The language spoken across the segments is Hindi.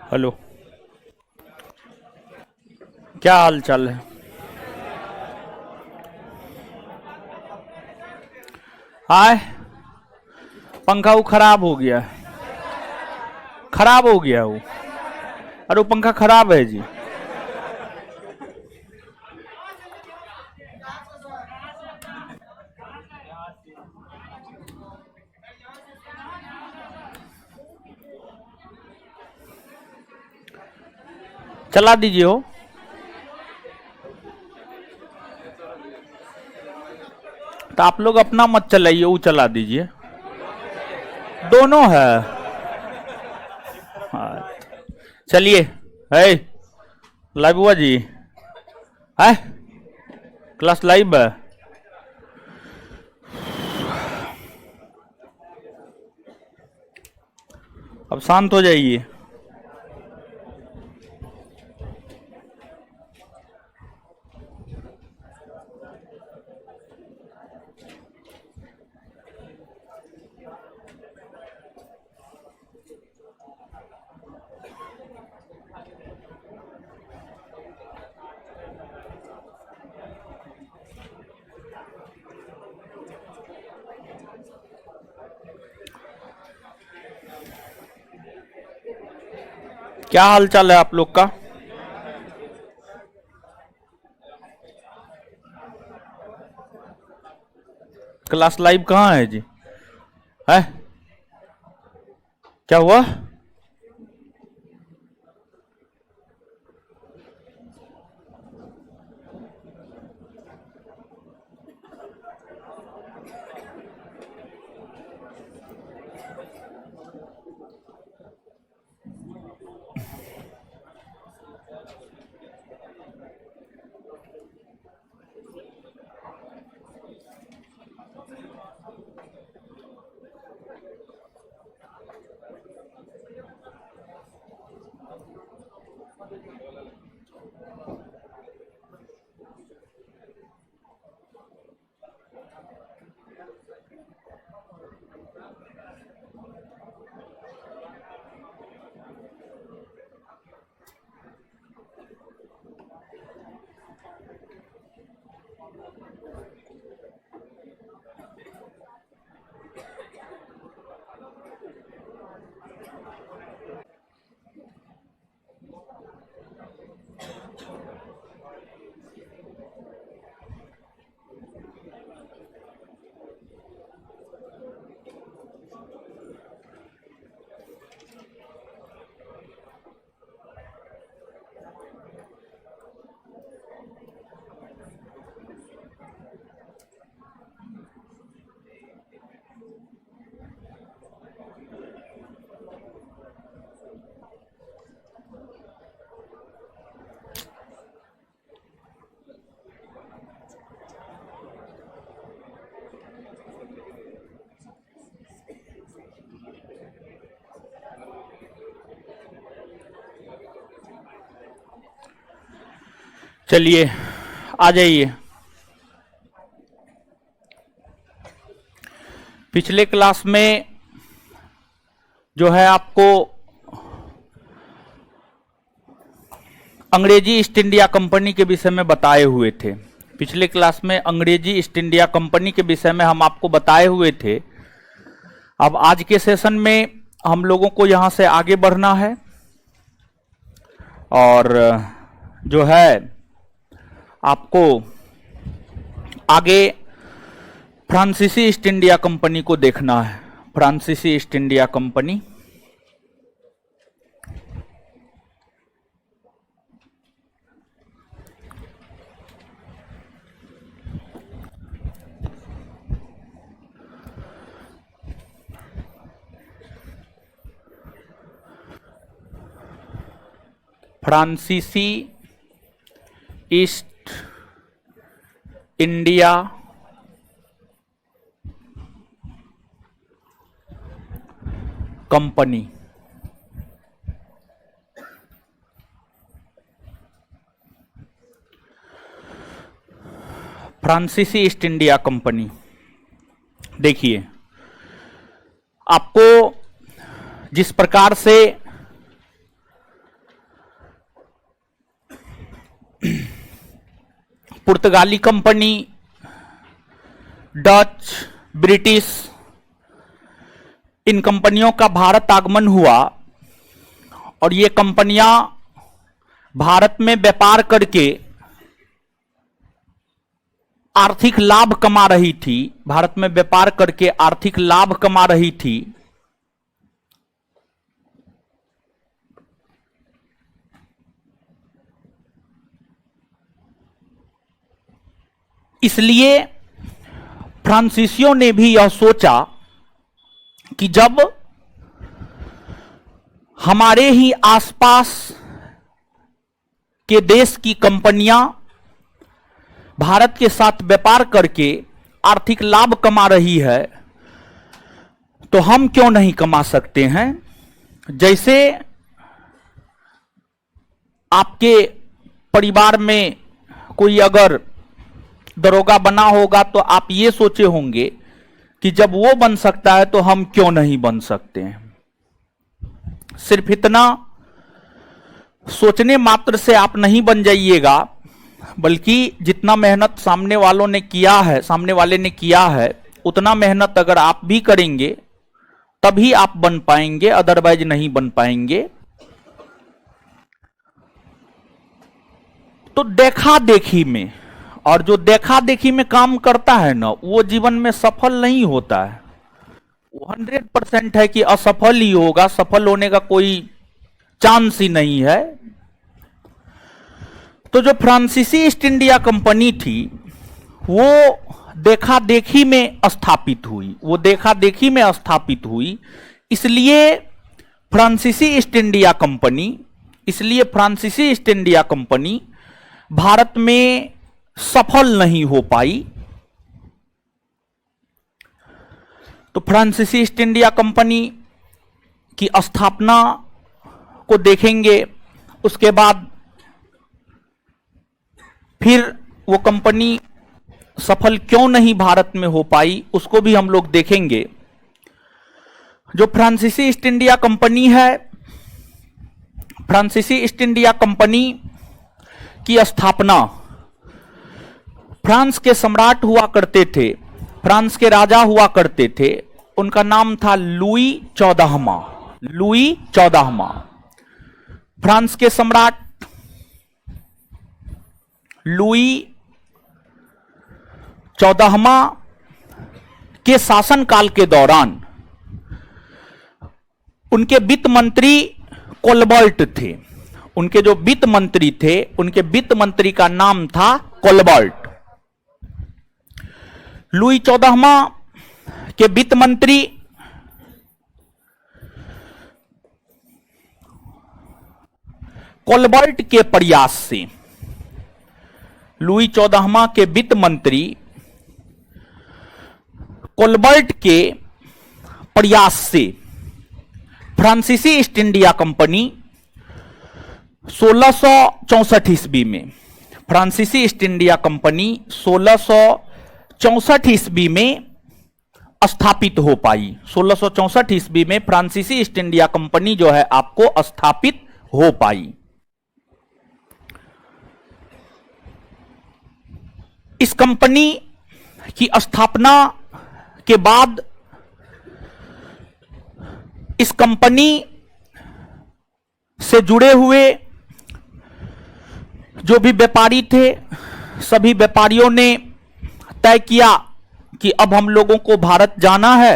हेलो, क्या हाल चाल है? हाय, पंखा वो खराब हो गया है। खराब हो गया वो। अरे वो पंखा खराब है जी। चला दीजिए हो। तो आप लोग अपना मत चलाइए, वो चला दीजिए। दोनों है। हाँ, चलिए। है लाइव हुआ जी? है क्लास लाइव है। अब शांत हो जाइए। क्या हाल चाल है आप लोग का? क्लास लाइव कहाँ है जी? है क्या हुआ? चलिए आ जाइए। पिछले क्लास में जो है आपको अंग्रेजी ईस्ट इंडिया कंपनी के विषय में बताए हुए थे। पिछले क्लास में अंग्रेजी ईस्ट इंडिया कंपनी के विषय में हम आपको बताए हुए थे। अब आज के सेशन में हम लोगों को यहां से आगे बढ़ना है और जो है आपको आगे फ्रांसीसी ईस्ट इंडिया कंपनी को देखना है। फ्रांसीसी ईस्ट इंडिया कंपनी, फ्रांसीसी ईस्ट इंडिया कंपनी। फ्रांसीसी ईस्ट इंडिया कंपनी, देखिए आपको जिस प्रकार से पुर्तगाली कंपनी, डच, ब्रिटिश, इन कंपनियों का भारत आगमन हुआ और ये कंपनियां भारत में व्यापार करके आर्थिक लाभ कमा रही थी, भारत में व्यापार करके आर्थिक लाभ कमा रही थी। इसलिए फ्रांसीसियों ने भी यह सोचा कि जब हमारे ही आसपास के देश की कंपनियां भारत के साथ व्यापार करके आर्थिक लाभ कमा रही है, तो हम क्यों नहीं कमा सकते हैं। जैसे आपके परिवार में कोई अगर दरोगा बना होगा तो आप ये सोचे होंगे कि जब वो बन सकता है तो हम क्यों नहीं बन सकते हैं। सिर्फ इतना सोचने मात्र से आप नहीं बन जाइएगा, बल्कि जितना मेहनत सामने वाले ने किया है उतना मेहनत अगर आप भी करेंगे तभी आप बन पाएंगे, अदरवाइज नहीं बन पाएंगे। तो देखा देखी में, और जो देखा देखी में काम करता है ना, वो जीवन में सफल नहीं होता है। 100% है कि असफल ही होगा, सफल होने का कोई चांस ही नहीं है। तो जो फ्रांसीसी ईस्ट इंडिया कंपनी थी वो देखा देखी में स्थापित हुई, इसलिए फ्रांसीसी ईस्ट इंडिया कंपनी भारत में सफल नहीं हो पाई। तो फ्रांसीसी ईस्ट इंडिया कंपनी की स्थापना को देखेंगे, उसके बाद फिर वो कंपनी सफल क्यों नहीं भारत में हो पाई उसको भी हम लोग देखेंगे। जो फ्रांसीसी ईस्ट इंडिया कंपनी है, फ्रांसीसी ईस्ट इंडिया कंपनी की स्थापना फ्रांस के सम्राट हुआ करते थे, फ्रांस के राजा हुआ करते थे, उनका नाम था लुई 14वां। फ्रांस के सम्राट लुई 14वां के शासनकाल के दौरान उनके वित्त मंत्री कोलबर्ट थे। उनके जो वित्त मंत्री थे, उनके वित्त मंत्री का नाम था कोलबर्ट। लुई 14वां के वित्त मंत्री कोलबर्ट के प्रयास से, लुई 14वां के वित्त मंत्री कोलबर्ट के प्रयास से फ्रांसीसी ईस्ट इंडिया कंपनी 1664 ईस्वी में, फ्रांसीसी ईस्ट इंडिया कंपनी 1664 ईस्वी में स्थापित हो पाई। 1664 ईस्वी में फ्रांसीसी ईस्ट इंडिया कंपनी जो है आपको स्थापित हो पाई। इस कंपनी की स्थापना के बाद इस कंपनी से जुड़े हुए जो भी व्यापारी थे, सभी व्यापारियों ने तय किया कि अब हम लोगों को भारत जाना है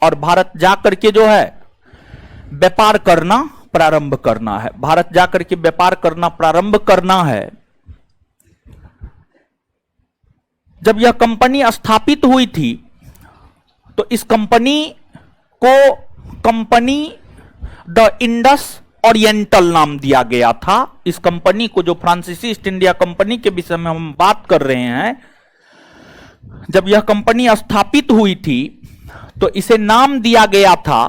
और भारत जाकर के जो है व्यापार करना प्रारंभ करना है, भारत जाकर के व्यापार करना प्रारंभ करना है। जब यह कंपनी स्थापित हुई थी तो इस कंपनी को कंपनी द इंडस ओरिएंटल नाम दिया गया था। इस कंपनी को, जो फ्रांसीसी ईस्ट इंडिया कंपनी के विषय में हम बात कर रहे हैं, जब यह कंपनी स्थापित हुई थी तो इसे नाम दिया गया था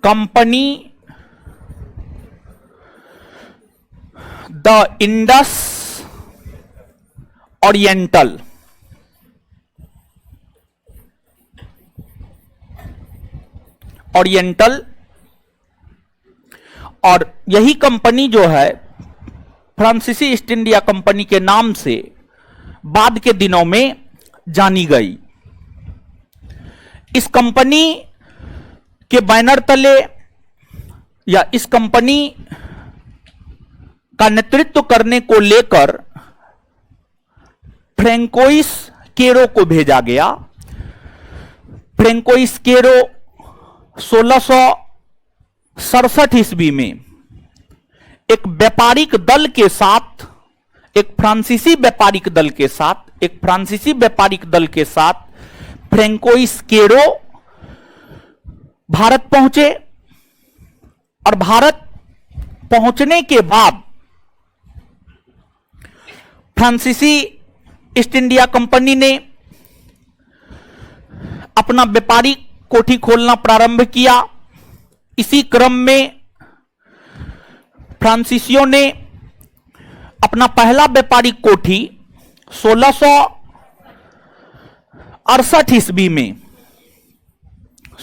कंपनी द इंडस ओरिएंटल। और यही कंपनी जो है फ्रांसीसी ईस्ट इंडिया कंपनी के नाम से बाद के दिनों में जानी गई। इस कंपनी के बैनर तले या इस कंपनी का नेतृत्व करने को लेकर फ्रैंकोइस केरो को भेजा गया। फ्रैंकोइस केरो 1667 ईस्वी में एक व्यापारिक दल के साथ, एक फ्रांसीसी व्यापारिक दल के साथ फ्रैंकोइस केरो भारत पहुंचे और भारत पहुंचने के बाद फ्रांसीसी ईस्ट इंडिया कंपनी ने अपना व्यापारिक कोठी खोलना प्रारंभ किया। इसी क्रम में फ्रांसीसियों ने अपना पहला व्यापारिक कोठी 1668 ईस्वी में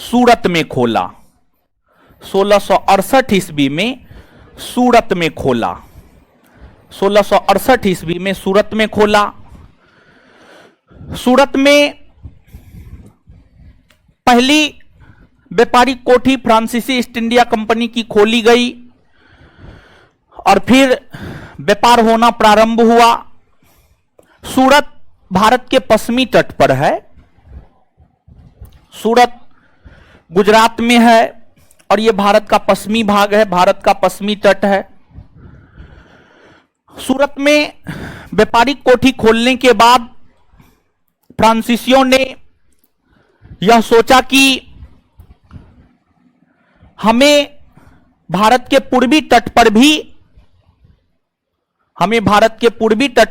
सूरत में खोला। 1668 ईस्वी में सूरत में खोला। 1668 ईस्वी में सूरत में खोला। सूरत में पहली व्यापारिक कोठी फ्रांसीसी ईस्ट इंडिया कंपनी की खोली गई और फिर व्यापार होना प्रारंभ हुआ। सूरत भारत के पश्चिमी तट पर है। सूरत गुजरात में है और यह भारत का पश्चिमी भाग है, भारत का पश्चिमी तट है। सूरत में व्यापारिक कोठी खोलने के बाद फ्रांसीसियों ने यह सोचा कि हमें भारत के पूर्वी तट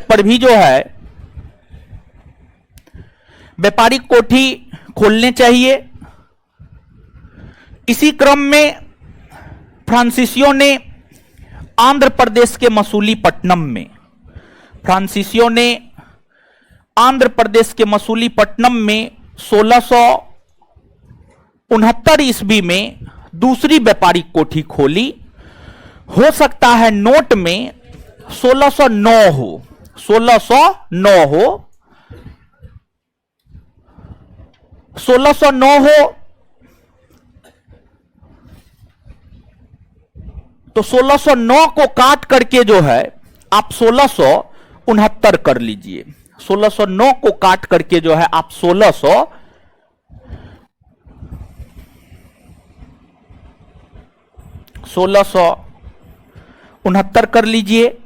पर भी जो है व्यापारिक कोठी खोलने चाहिए। इसी क्रम में फ्रांसीसियों ने आंध्र प्रदेश के मसूलीपट्टनम में 1669 ईस्वी में दूसरी व्यापारिक कोठी खोली। हो सकता है नोट में 1609 हो। 1609 हो तो 1609 को काट करके जो है आप 1669 कर लीजिए। 1609 को काट करके जो है आप 1669 कर लीजिए।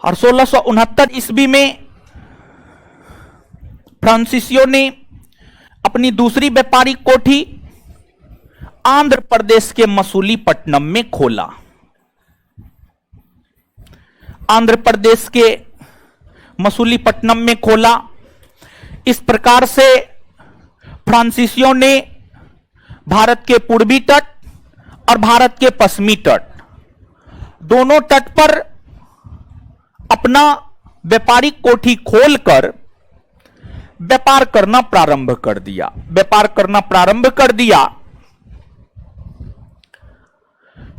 और 1669 ईस्वी में फ्रांसीसियों ने अपनी दूसरी व्यापारिक कोठी आंध्र प्रदेश के मसूलीपट्टनम में खोला। आंध्र प्रदेश के मसूलीपट्टनम में खोला। इस प्रकार से फ्रांसीसियों ने भारत के पूर्वी तट और भारत के पश्चिमी तट दोनों तट पर अपना व्यापारिक कोठी खोलकर व्यापार करना प्रारंभ कर दिया।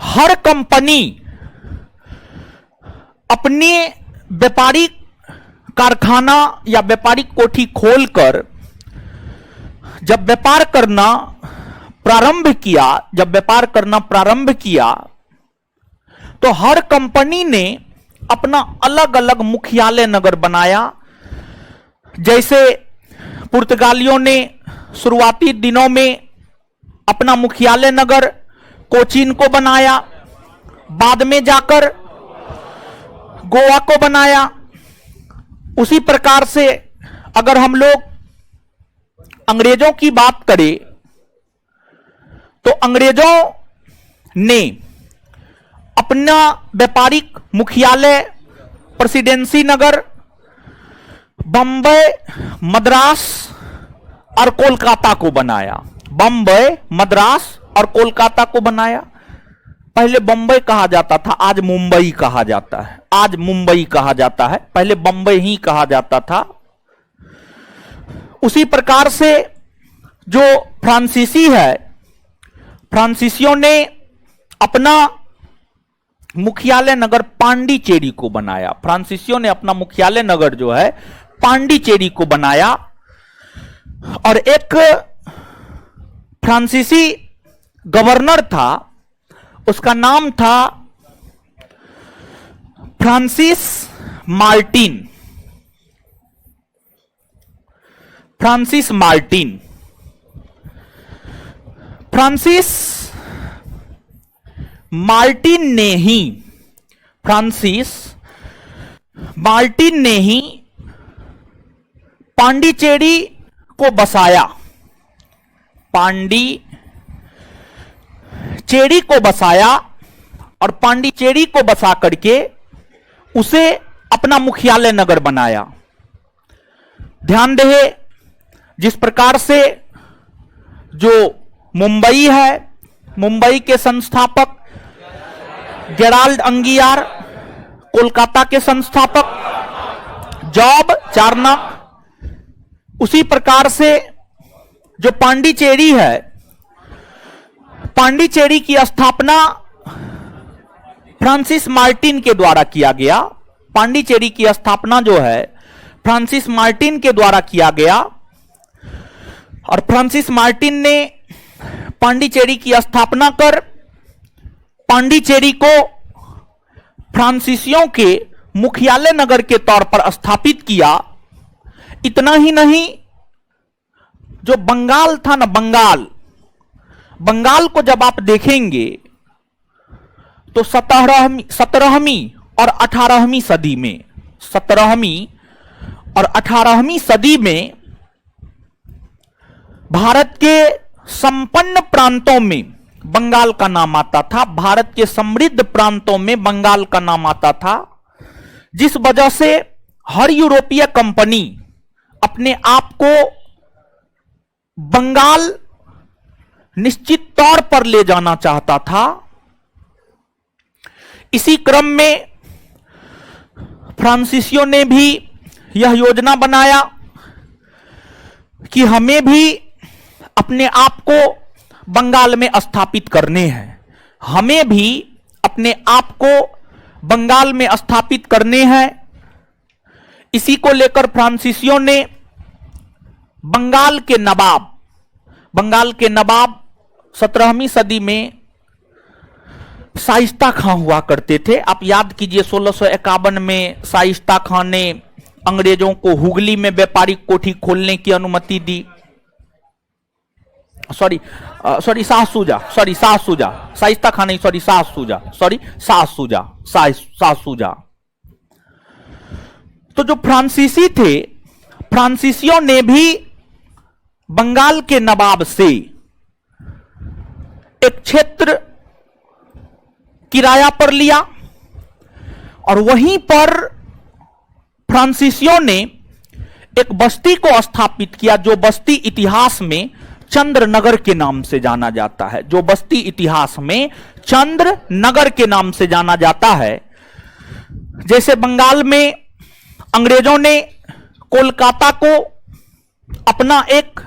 हर कंपनी अपने व्यापारिक कारखाना या व्यापारिक कोठी खोलकर जब व्यापार करना प्रारंभ किया तो हर कंपनी ने अपना अलग अलग मुख्यालय नगर बनाया। जैसे पुर्तगालियों ने शुरुआती दिनों में अपना मुख्यालय नगर कोचीन को बनाया, बाद में जाकर गोवा को बनाया। उसी प्रकार से अगर हम लोग अंग्रेजों की बात करें तो अंग्रेजों ने अपना व्यापारिक मुख्यालय प्रेसिडेंसी नगर बंबई, मद्रास और कोलकाता को बनाया। पहले बंबई कहा जाता था, आज मुंबई कहा जाता है। पहले बंबई ही कहा जाता था। उसी प्रकार से जो फ्रांसीसी है, फ्रांसीसियों ने अपना मुख्यालय नगर पांडिचेरी को बनाया। फ्रांसीसियों ने अपना मुख्यालय नगर जो है पांडिचेरी को बनाया। और एक फ्रांसीसी गवर्नर था, उसका नाम था Francis Martin. Francis Martin, Francis Martin ने ही, फ्रांसिस मार्टिन ने ही पांडिचेरी को बसाया। पांडिचेरी को बसाया और पांडिचेरी को बसा करके उसे अपना मुख्यालय नगर बनाया। ध्यान रहे, जिस प्रकार से जो मुंबई है, मुंबई के संस्थापक गेराल्ड अंगियार, कोलकाता के संस्थापक जॉब चार्नक, उसी प्रकार से जो पांडिचेरी है, पांडिचेरी की स्थापना फ्रांसिस मार्टिन के द्वारा किया गया। पांडिचेरी की स्थापना जो है फ्रांसिस मार्टिन के द्वारा किया गया। और फ्रांसिस मार्टिन ने पांडिचेरी की स्थापना कर पांडिचेरी को फ्रांसीसियों के मुख्यालय नगर के तौर पर स्थापित किया। इतना ही नहीं, जो बंगाल था ना, बंगाल को जब आप देखेंगे तो 17वीं और 18वीं सदी में, 17वीं और 18वीं सदी में भारत के संपन्न प्रांतों में बंगाल का नाम आता था। भारत के समृद्ध प्रांतों में बंगाल का नाम आता था, जिस वजह से हर यूरोपीय कंपनी अपने आप को बंगाल निश्चित तौर पर ले जाना चाहता था। इसी क्रम में फ्रांसीसियों ने भी यह योजना बनाया कि हमें भी अपने आप को बंगाल में स्थापित करने हैं, हमें भी अपने आप को बंगाल में स्थापित करने हैं। इसी को लेकर फ्रांसीसियों ने बंगाल के नवाब 17वीं सदी में शाइस्ता खां हुआ करते थे। आप याद कीजिए 1651 में शाइस्ता खां ने अंग्रेजों को हुगली में व्यापारिक कोठी खोलने की अनुमति दी। शाइस्ता खां नहीं, शाहसूजा। तो जो फ्रांसीसी थे, फ्रांसीसियों ने भी बंगाल के नवाब से एक क्षेत्र किराया पर लिया और वहीं पर फ्रांसीसियों ने एक बस्ती को स्थापित किया, जो बस्ती इतिहास में चंद्रनगर के नाम से जाना जाता है। जो बस्ती इतिहास में चंद्रनगर के नाम से जाना जाता है। जैसे बंगाल में अंग्रेजों ने कोलकाता को अपना एक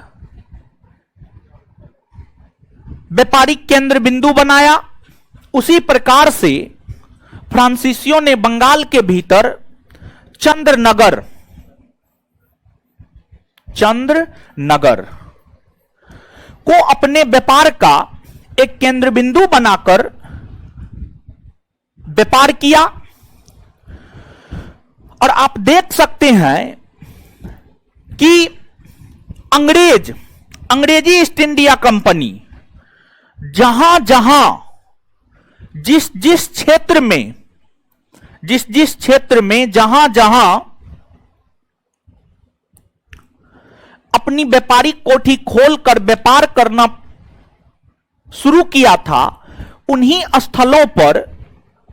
व्यापारिक केंद्र बिंदु बनाया, उसी प्रकार से फ्रांसीसियों ने बंगाल के भीतर चंद्रनगर को अपने व्यापार का एक केंद्र बिंदु बनाकर व्यापार किया। और आप देख सकते हैं कि अंग्रेजी ईस्ट इंडिया कंपनी जहां जहां जिस क्षेत्र में जहां जहां अपनी व्यापारिक कोठी खोलकर व्यापार करना शुरू किया था, उन्हीं स्थलों पर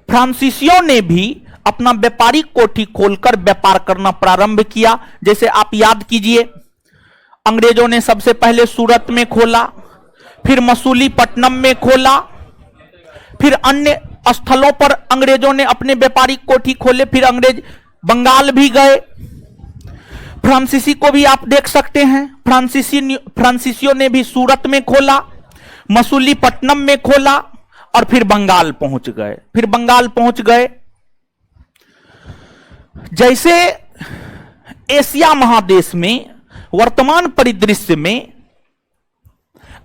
फ्रांसीसियों ने भी अपना व्यापारिक कोठी खोलकर व्यापार करना प्रारंभ किया। जैसे आप याद कीजिए, अंग्रेजों ने सबसे पहले सूरत में खोला, फिर मसूलीपट्टनम में खोला, फिर अन्य स्थलों पर अंग्रेजों ने अपने व्यापारिक कोठी खोले, फिर अंग्रेज बंगाल भी गए। फ्रांसीसी को भी आप देख सकते हैं, फ्रांसीसियों ने भी सूरत में खोला, मसूलीपट्टनम में खोला और फिर बंगाल पहुंच गए। फिर बंगाल पहुंच गए। जैसे एशिया महादेश में वर्तमान परिदृश्य में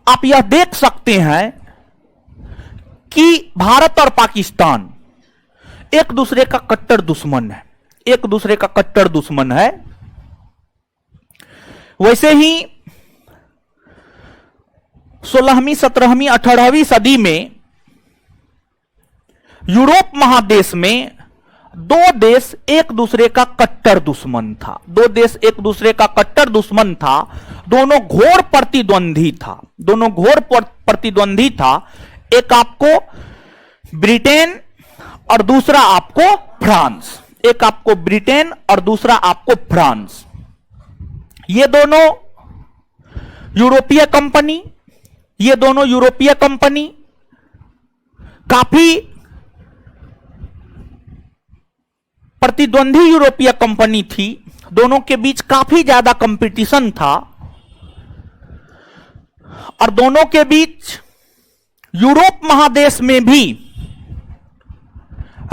आप यह देख सकते हैं कि भारत और पाकिस्तान एक दूसरे का कट्टर दुश्मन है, एक दूसरे का कट्टर दुश्मन है। वैसे ही 16वीं, 17वीं, 18वीं सदी में यूरोप महादेश में दो देश एक दूसरे का कट्टर दुश्मन था। दो देश एक दूसरे का कट्टर दुश्मन था। दोनों घोर प्रतिद्वंदी था। दोनों घोर प्रतिद्वंदी था। एक आपको ब्रिटेन और दूसरा आपको फ्रांस। एक आपको ब्रिटेन और दूसरा आपको फ्रांस। ये दोनों यूरोपीय कंपनी, ये दोनों यूरोपीय कंपनी काफी प्रतिद्वंदी यूरोपीय कंपनी थी। दोनों के बीच काफी ज्यादा कंपटीशन था और दोनों के बीच यूरोप महादेश में भी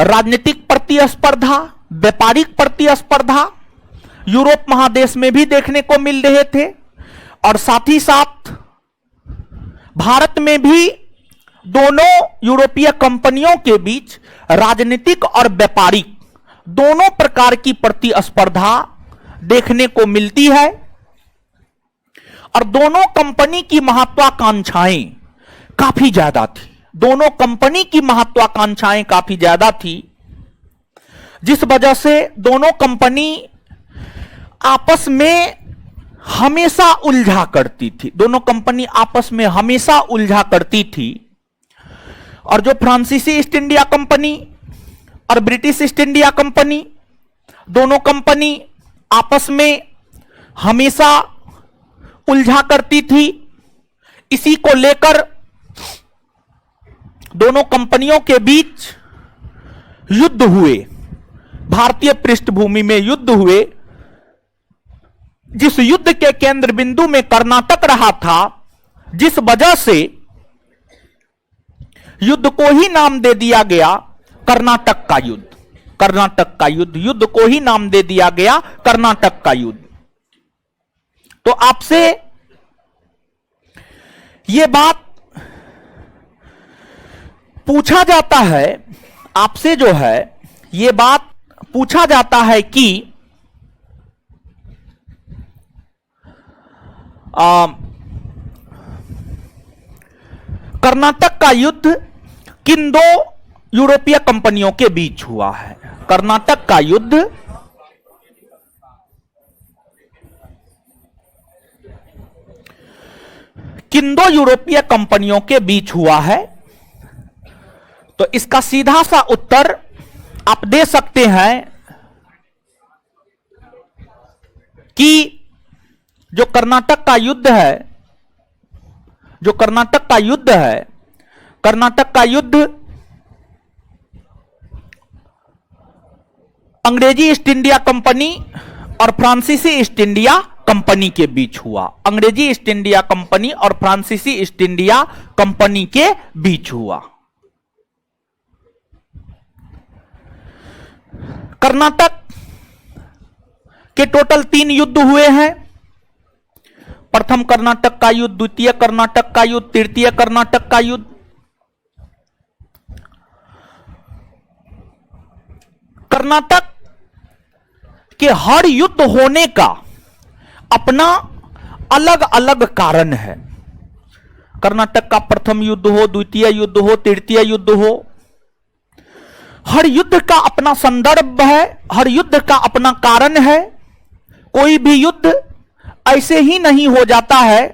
राजनीतिक प्रतिस्पर्धा, व्यापारिक प्रतिस्पर्धा यूरोप महादेश में भी देखने को मिल रहे थे और साथ ही साथ भारत में भी दोनों यूरोपीय कंपनियों के बीच राजनीतिक और व्यापारिक दोनों प्रकार की प्रतिस्पर्धा देखने को मिलती है और दोनों कंपनी की महत्वाकांक्षाएं काफी ज्यादा थी। दोनों कंपनी की महत्वाकांक्षाएं काफी ज्यादा थी, जिस वजह से दोनों कंपनी आपस में हमेशा उलझा करती थी। दोनों कंपनी आपस में हमेशा उलझा करती थी और जो फ्रांसीसी ईस्ट इंडिया कंपनी और ब्रिटिश ईस्ट इंडिया कंपनी, दोनों कंपनी आपस में हमेशा उलझा करती थी। इसी को लेकर दोनों कंपनियों के बीच युद्ध हुए, भारतीय पृष्ठभूमि में युद्ध हुए, जिस युद्ध के केंद्र बिंदु में कर्नाटक रहा था, जिस वजह से युद्ध को ही नाम दे दिया गया कर्नाटक का युद्ध। कर्नाटक का युद्ध, युद्ध को ही नाम दे दिया गया कर्नाटक का युद्ध। तो आपसे यह बात पूछा जाता है, आपसे जो है यह बात पूछा जाता है कि कर्नाटक का युद्ध किन दो यूरोपीय कंपनियों के बीच हुआ है? कर्नाटक का युद्ध किन दो यूरोपीय कंपनियों के बीच हुआ है? तो इसका सीधा सा उत्तर आप दे सकते हैं कि जो कर्नाटक का युद्ध है, जो कर्नाटक का युद्ध है, कर्नाटक का युद्ध अंग्रेजी ईस्ट इंडिया कंपनी और फ्रांसीसी ईस्ट इंडिया कंपनी के बीच हुआ। अंग्रेजी ईस्ट इंडिया कंपनी और फ्रांसीसी ईस्ट इंडिया कंपनी के बीच हुआ। कर्नाटक के टोटल 3 युद्ध हुए हैं। प्रथम कर्नाटक का युद्ध, द्वितीय कर्नाटक का युद्ध, तृतीय कर्नाटक का युद्ध। कर्नाटक के हर युद्ध होने का अपना अलग अलग कारण है। कर्नाटक का प्रथम युद्ध हो, द्वितीय युद्ध हो, तृतीय युद्ध हो, हर युद्ध का अपना संदर्भ है, हर युद्ध का अपना कारण है। कोई भी युद्ध ऐसे ही नहीं हो जाता है।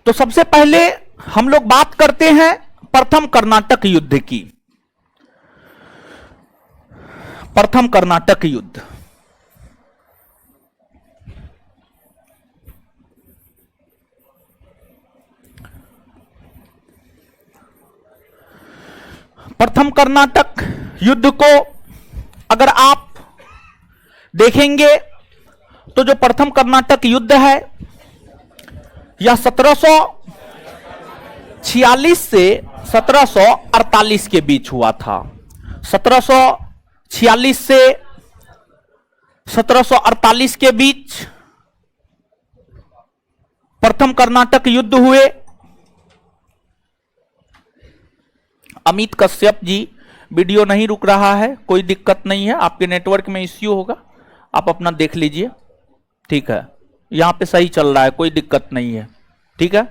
तो सबसे पहले हम लोग बात करते हैं प्रथम कर्नाटक युद्ध की। प्रथम कर्नाटक युद्ध प्रथम कर्नाटक युद्ध को अगर आप देखेंगे तो जो प्रथम कर्नाटक युद्ध है यह 1746 से 1748 के बीच हुआ था। 1746 से 1748 के बीच प्रथम कर्नाटक युद्ध हुए। अमित कश्यप जी, वीडियो नहीं रुक रहा है, कोई दिक्कत नहीं है, आपके नेटवर्क में इश्यू होगा, आप अपना देख लीजिए, ठीक है। यहां पे सही चल रहा है, कोई दिक्कत नहीं है, ठीक है।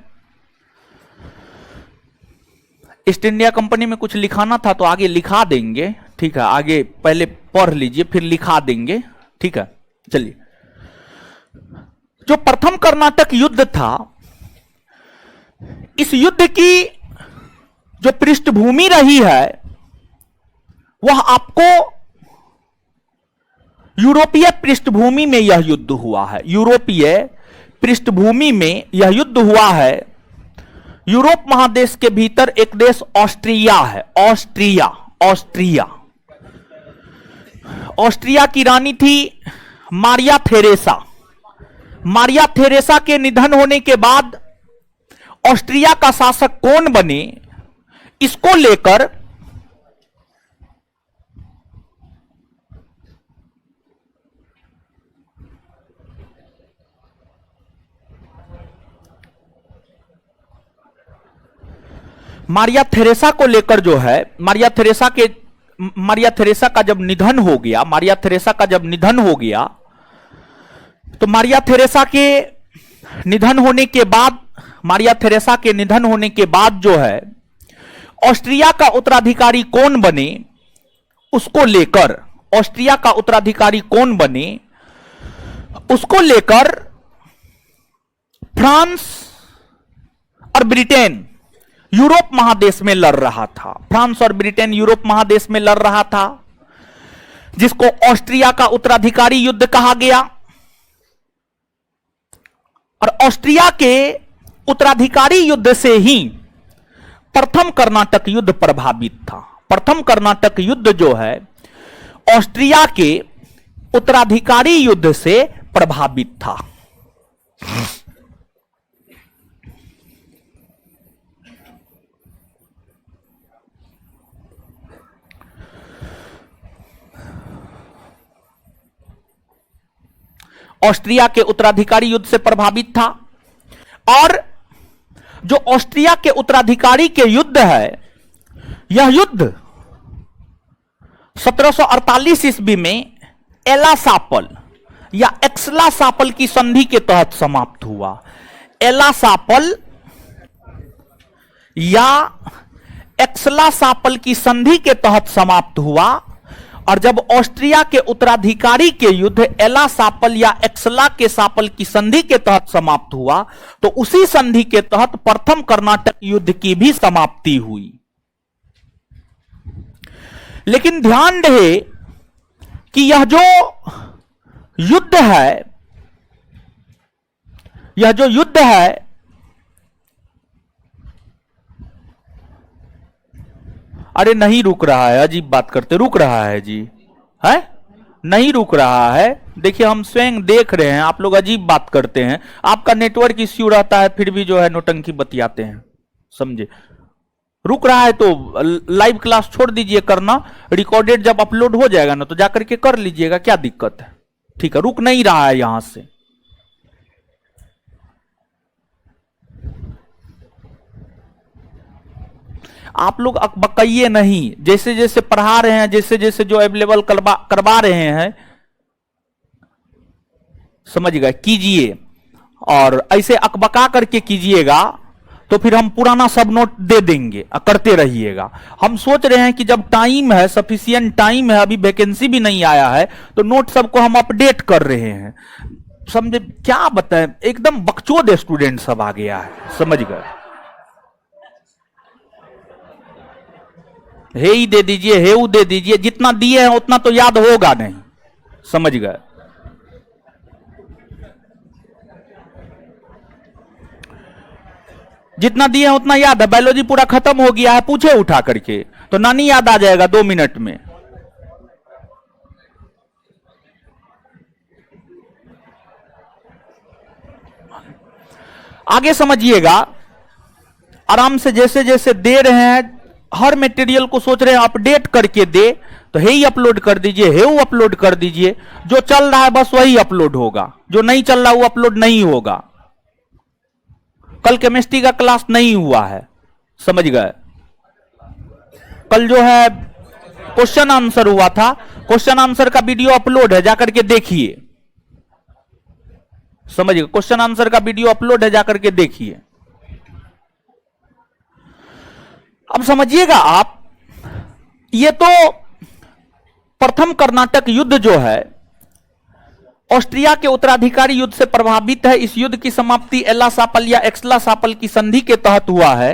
ईस्ट इंडिया कंपनी में कुछ लिखाना था तो आगे लिखा देंगे, ठीक है। आगे पहले पढ़ लीजिए फिर लिखा देंगे, ठीक है। चलिए, जो प्रथम कर्नाटक युद्ध था, इस युद्ध की जो पृष्ठभूमि रही है वह आपको यूरोपीय पृष्ठभूमि में यह युद्ध हुआ है। यूरोपीय पृष्ठभूमि में यह युद्ध हुआ है। यूरोप महादेश के भीतर एक देश ऑस्ट्रिया है, ऑस्ट्रिया। ऑस्ट्रिया ऑस्ट्रिया की रानी थी मारिया थेरेसा। मारिया थेरेसा के निधन होने के बाद ऑस्ट्रिया का शासक कौन बने, इसको लेकर मारिया थेरेसा को लेकर जो है, मारिया थेरेसा का जब निधन हो गया, मारिया थेरेसा का जब निधन हो गया, तो मारिया थेरेसा के निधन होने के बाद, मारिया थेरेसा के निधन होने के बाद जो है ऑस्ट्रिया का उत्तराधिकारी कौन बने, उसको लेकर, ऑस्ट्रिया का उत्तराधिकारी कौन बने उसको लेकर फ्रांस और ब्रिटेन यूरोप महादेश में लड़ रहा था। फ्रांस और ब्रिटेन यूरोप महादेश में लड़ रहा था, जिसको ऑस्ट्रिया का उत्तराधिकारी युद्ध कहा गया। और ऑस्ट्रिया के उत्तराधिकारी युद्ध से ही प्रथम कर्नाटक युद्ध प्रभावित था। प्रथम कर्नाटक युद्ध जो है ऑस्ट्रिया के उत्तराधिकारी युद्ध से प्रभावित था। ऑस्ट्रिया के उत्तराधिकारी युद्ध से प्रभावित था। और जो ऑस्ट्रिया के उत्तराधिकारी के युद्ध है, यह युद्ध 1748 ईस्वी में एला सापल या एक्सला सापल की संधि के तहत समाप्त हुआ। एला सापल या एक्सला सापल की संधि के तहत समाप्त हुआ। और जब ऑस्ट्रिया के उत्तराधिकारी के युद्ध एला सापल या एक्सला के सापल की संधि के तहत समाप्त हुआ, तो उसी संधि के तहत प्रथम कर्नाटक युद्ध की भी समाप्ति हुई। लेकिन ध्यान रहे कि यह जो युद्ध है, यह जो युद्ध है, अरे नहीं रुक रहा है, अजीब बात करते, रुक रहा है जी, है नहीं रुक रहा है। देखिए हम स्वयं देख रहे हैं, आप लोग अजीब बात करते हैं, आपका नेटवर्क इश्यू रहता है फिर भी जो है नौटंकी बतियाते हैं, समझे। रुक रहा है तो लाइव क्लास छोड़ दीजिए करना, रिकॉर्डेड जब अपलोड हो जाएगा ना तो जाकर के कर लीजिएगा, क्या दिक्कत है, ठीक है। रुक नहीं रहा है यहां से। आप लोग अकबकाइए नहीं, जैसे जैसे पढ़ा रहे हैं, जैसे जैसे जो अवेलेबल करवा रहे हैं, समझ गए, कीजिए। और ऐसे अकबका करके कीजिएगा तो फिर हम पुराना सब नोट दे देंगे, करते रहिएगा। हम सोच रहे हैं कि जब टाइम है, सफिशिएंट टाइम है, अभी वैकेंसी भी नहीं आया है, तो नोट सबको हम अपडेट कर रहे हैं, समझे। क्या बताएं, एकदम बकचोद स्टूडेंट सब आ गया है, समझ गए। हे ही दे दीजिए, हेऊ दे दीजिए, जितना दिए हैं उतना तो याद होगा नहीं, समझ गए। जितना दिए हैं उतना याद है। बायोलॉजी पूरा खत्म हो गया है, पूछे उठा करके तो नानी याद आ जाएगा 2 मिनट में। आगे समझिएगा, आराम से जैसे जैसे दे रहे हैं, हर मटेरियल को सोच रहे हैं अपडेट करके दे, तो हे ही अपलोड कर दीजिए, हे वो अपलोड कर दीजिए। जो चल रहा है बस वही अपलोड होगा, जो नहीं चल रहा वो अपलोड नहीं होगा। कल केमिस्ट्री का क्लास नहीं हुआ है, समझ गए। कल जो है क्वेश्चन आंसर हुआ था, क्वेश्चन आंसर का वीडियो अपलोड है, जाकर के देखिए, समझ गए। क्वेश्चन आंसर का वीडियो अपलोड है, जाकर के देखिए। अब समझिएगा आप, ये तो प्रथम कर्नाटक युद्ध जो है ऑस्ट्रिया के उत्तराधिकारी युद्ध से प्रभावित है। इस युद्ध की समाप्ति एल्ला-सापल या एक्सला-सापल की संधि के तहत हुआ है,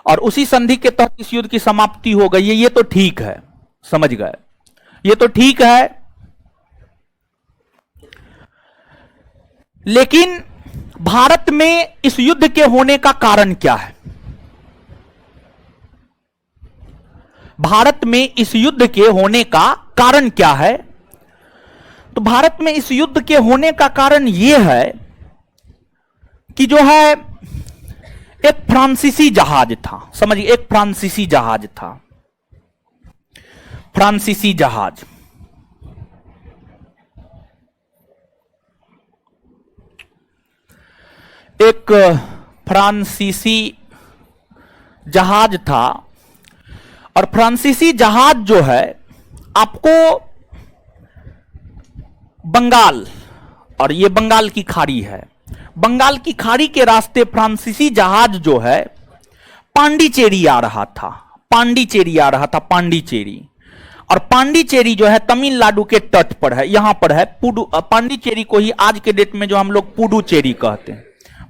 और उसी संधि के तहत इस युद्ध की समाप्ति हो गई है। ये तो ठीक है, समझ गए, ये तो ठीक है। लेकिन भारत में इस युद्ध के होने का कारण क्या है? भारत में इस युद्ध के होने का कारण क्या है? तो भारत में इस युद्ध के होने का कारण यह है कि जो है एक फ्रांसीसी जहाज था, समझिए, एक फ्रांसीसी जहाज था, फ्रांसीसी जहाज। एक फ्रांसीसी जहाज था, और फ्रांसीसी जहाज जो है आपको बंगाल, और ये बंगाल की खाड़ी है, बंगाल की खाड़ी के रास्ते फ्रांसीसी जहाज जो है पांडिचेरी आ रहा था, पांडिचेरी आ रहा था, पांडिचेरी। और पांडिचेरी जो है तमिलनाडु के तट पर है, यहां पर है पांडिचेरी को ही आज के डेट में जो हम लोग पुडुचेरी कहते हैं,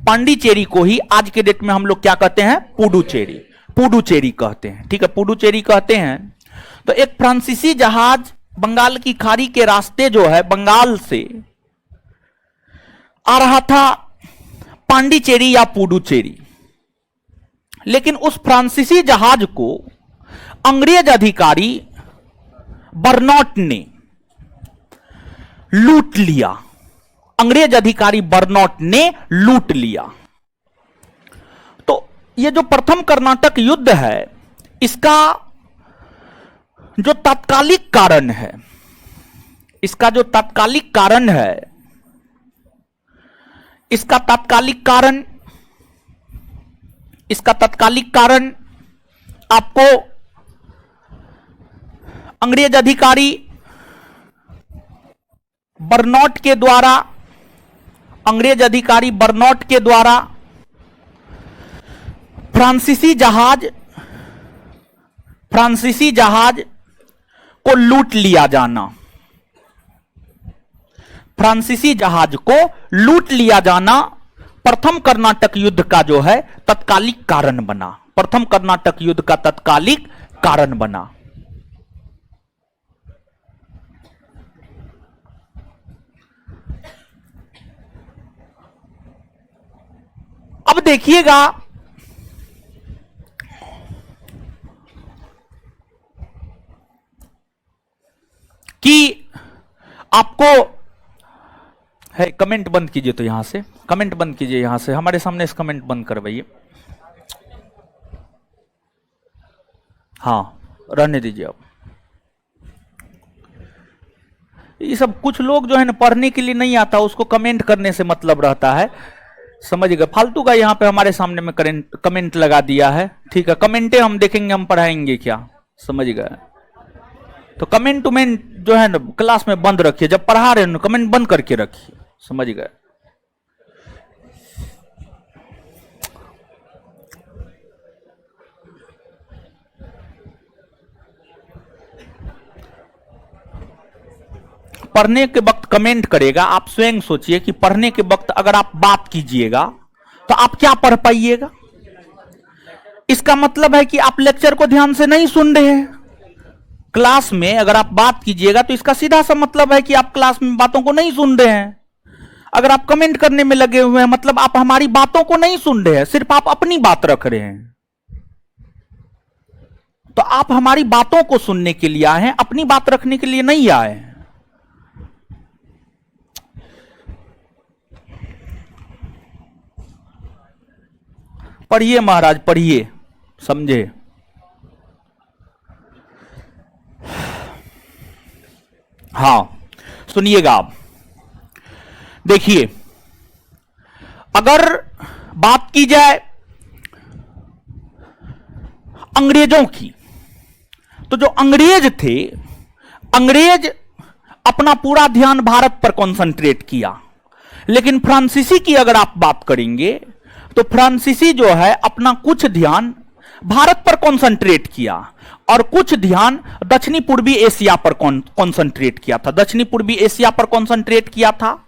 पांडिचेरी को ही आज के डेट में हम लोग क्या कहते हैं? पुडुचेरी, पुडुचेरी कहते हैं, ठीक है, पुडुचेरी कहते हैं। तो एक फ्रांसीसी जहाज बंगाल की खाड़ी के रास्ते जो है बंगाल से आ रहा था पांडिचेरी या पुडुचेरी। लेकिन उस फ्रांसीसी जहाज को अंग्रेज अधिकारी बर्नौट ने लूट लिया, अंग्रेज अधिकारी बर्नौट ने लूट लिया। तो यह जो प्रथम कर्नाटक युद्ध है, इसका जो तात्कालिक कारण है, इसका जो तात्कालिक कारण है, इसका तात्कालिक कारण, इसका तात्कालिक कारण आपको अंग्रेज अधिकारी बर्नौट के द्वारा, अंग्रेज अधिकारी बर्नौट के द्वारा फ्रांसीसी जहाज को लूट लिया जाना, फ्रांसीसी जहाज को लूट लिया जाना प्रथम कर्नाटक युद्ध का जो है तत्कालिक कारण बना, प्रथम कर्नाटक युद्ध का तत्कालिक कारण बना। अब देखिएगा कि आपको है, कमेंट बंद कीजिए, तो यहां से कमेंट बंद कीजिए, यहां से हमारे सामने इस कमेंट बंद करवाइए। हाँ, रहने दीजिए। अब ये सब कुछ लोग जो है ना पढ़ने के लिए नहीं आता, उसको कमेंट करने से मतलब रहता है, समझ गए। फालतू का यहाँ पे हमारे सामने में कमेंट लगा दिया है, ठीक है। कमेंटे हम देखेंगे, हम पढ़ाएंगे क्या, समझ गए। तो कमेंट उमेंट जो है ना क्लास में बंद रखिए, जब पढ़ा रहे हैं कमेंट बंद करके रखिए, समझ गए। पढ़ने के वक्त कमेंट करेगा, आप स्वयं सोचिए कि पढ़ने के वक्त अगर आप बात कीजिएगा तो आप क्या पढ़ पाइएगा। इसका मतलब है कि आप लेक्चर को ध्यान से नहीं सुन रहे हैं। क्लास में अगर आप बात कीजिएगा तो इसका सीधा सा मतलब है कि आप क्लास में बातों को नहीं सुन रहे हैं। अगर आप कमेंट करने में लगे हुए हैं मतलब आप हमारी बातों को नहीं सुन रहे हैं, सिर्फ आप अपनी बात रख रहे हैं। तो आप हमारी बातों को सुनने के लिए आए हैं, अपनी बात रखने के लिए नहीं आए हैं। पढ़िए महाराज पढ़िए, समझे। हां सुनिएगा आप, देखिए अगर बात की जाए अंग्रेजों की, तो जो अंग्रेज थे, अंग्रेज अपना पूरा ध्यान भारत पर कंसंट्रेट किया। लेकिन फ्रांसीसी की अगर आप बात करेंगे तो फ्रांसीसी जो है अपना कुछ ध्यान भारत पर कंसंट्रेट किया और कुछ ध्यान दक्षिणी पूर्वी एशिया पर कंसंट्रेट किया था, दक्षिणी पूर्वी एशिया पर कंसंट्रेट किया था।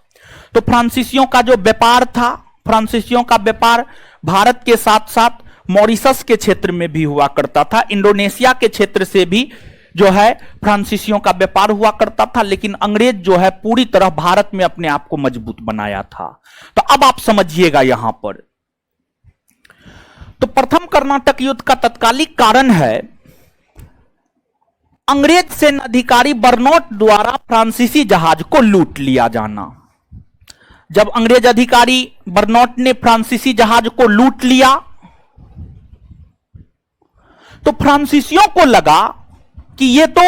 तो फ्रांसीसियों का जो व्यापार था, फ्रांसीसियों का व्यापार भारत के साथ साथ मॉरिशस के क्षेत्र में भी हुआ करता था, इंडोनेशिया के क्षेत्र से भी जो है फ्रांसीसियों का व्यापार हुआ करता था। लेकिन अंग्रेज जो है पूरी तरह भारत में अपने आप को मजबूत बनाया था। तो अब आप समझिएगा यहां पर, तो प्रथम कर्नाटक युद्ध का तत्कालिक कारण है अंग्रेज सैन्य अधिकारी बर्नौट द्वारा फ्रांसीसी जहाज को लूट लिया जाना। जब अंग्रेज अधिकारी बर्नौट ने फ्रांसीसी जहाज को लूट लिया तो फ्रांसीसियों को लगा कि ये तो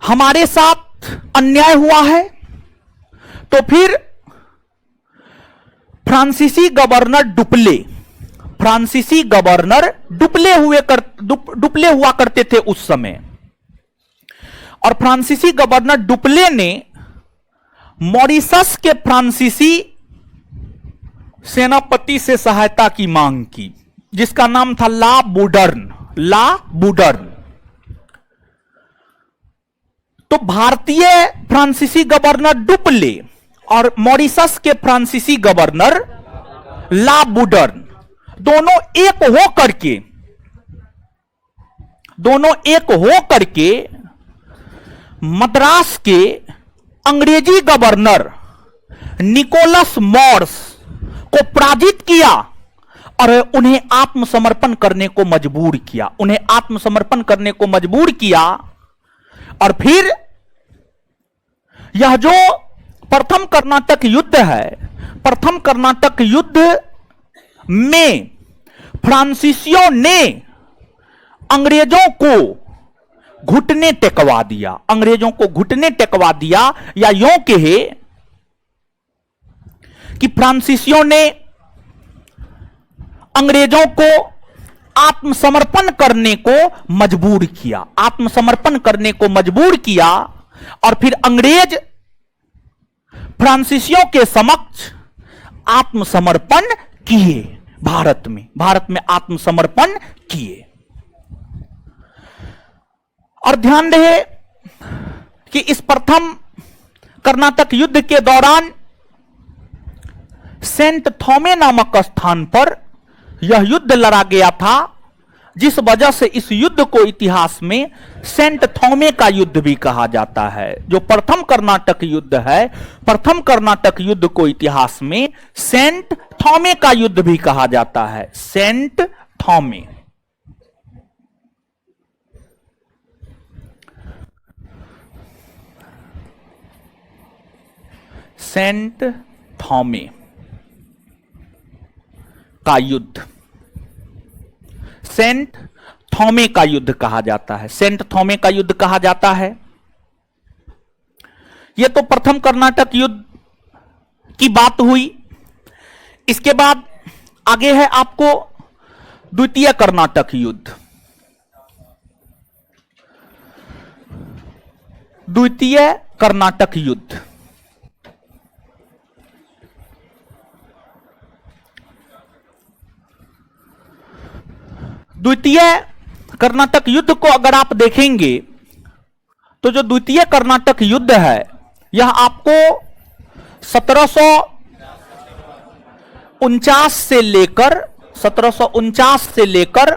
हमारे साथ अन्याय हुआ है। तो फिर फ्रांसीसी गवर्नर डुप्ले, फ्रांसीसी गवर्नर डुप्ले हुआ करते थे उस समय, और फ्रांसीसी गवर्नर डुप्ले ने मॉरिशस के फ्रांसीसी सेनापति से सहायता की मांग की, जिसका नाम था ला बूडर्न। ला बूडर्न तो भारतीय फ्रांसीसी गवर्नर डुप्ले और मॉरिशस के फ्रांसीसी गवर्नर ला बूडर्न दोनों एक हो करके मद्रास के अंग्रेजी गवर्नर निकोलस मॉर्स को पराजित किया और उन्हें आत्मसमर्पण करने को मजबूर किया, उन्हें आत्मसमर्पण करने को मजबूर किया। और फिर यह जो प्रथम कर्नाटक युद्ध है, प्रथम कर्नाटक युद्ध में फ्रांसीसियों ने अंग्रेजों को घुटने टेकवा दिया, अंग्रेजों को घुटने टेकवा दिया, या यूं कहे कि फ्रांसीसियों ने अंग्रेजों को आत्मसमर्पण करने को मजबूर किया, आत्मसमर्पण करने को मजबूर किया। और फिर अंग्रेज फ्रांसीसियों के समक्ष आत्मसमर्पण किए, भारत में आत्मसमर्पण किए। और ध्यान रहे कि इस प्रथम कर्नाटक युद्ध के दौरान सेंट थॉमे नामक स्थान पर यह युद्ध लड़ा गया था, जिस वजह से इस युद्ध को इतिहास में सेंट थॉमे का युद्ध भी कहा जाता है। जो प्रथम कर्नाटक युद्ध है, प्रथम कर्नाटक युद्ध को इतिहास में सेंट थॉमे का युद्ध भी कहा जाता है, सेंट थॉमे। सेंट थॉमे का युद्ध, सेंट थॉमे का युद्ध कहा जाता है, सेंट थॉमे का युद्ध कहा जाता है। यह तो प्रथम कर्नाटक युद्ध की बात हुई। इसके बाद आगे है आपको द्वितीय कर्नाटक युद्ध। द्वितीय कर्नाटक युद्ध द्वितीय कर्नाटक युद्ध को अगर आप देखेंगे तो जो द्वितीय कर्नाटक युद्ध है यह आपको 1749 से लेकर 1749 से लेकर